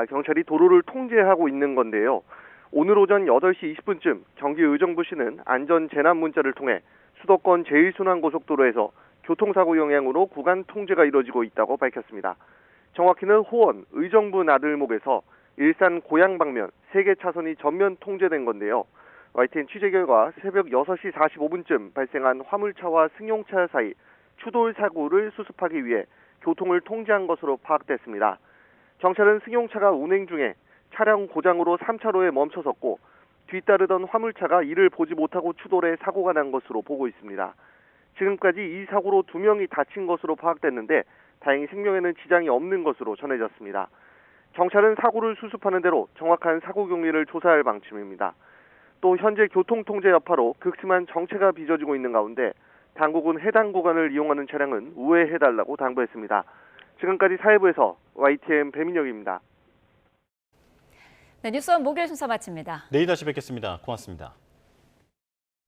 경찰이 도로를 통제하고 있는 건데요. 오늘 오전 8시 20분쯤 경기 의정부시는 안전재난 문자를 통해 수도권 제1순환고속도로에서 교통사고 영향으로 구간 통제가 이뤄지고 있다고 밝혔습니다. 정확히는 호원, 의정부 나들목에서 일산 고양 방면 3개 차선이 전면 통제된 건데요. YTN 취재 결과 새벽 6시 45분쯤 발생한 화물차와 승용차 사이 추돌 사고를 수습하기 위해 교통을 통제한 것으로 파악됐습니다. 경찰은 승용차가 운행 중에 차량 고장으로 3차로에 멈춰섰고 뒤따르던 화물차가 이를 보지 못하고 추돌해 사고가 난 것으로 보고 있습니다. 지금까지 이 사고로 2명이 다친 것으로 파악됐는데 다행히 생명에는 지장이 없는 것으로 전해졌습니다. 경찰은 사고를 수습하는 대로 정확한 사고 경위를 조사할 방침입니다. 또 현재 교통통제 여파로 극심한 정체가 빚어지고 있는 가운데 당국은 해당 구간을 이용하는 차량은 우회해달라고 당부했습니다. 지금까지 사회부에서 YTN 배민혁입니다.
네, 뉴스원 목요일 순서 마칩니다.
내일 다시 뵙겠습니다. 고맙습니다.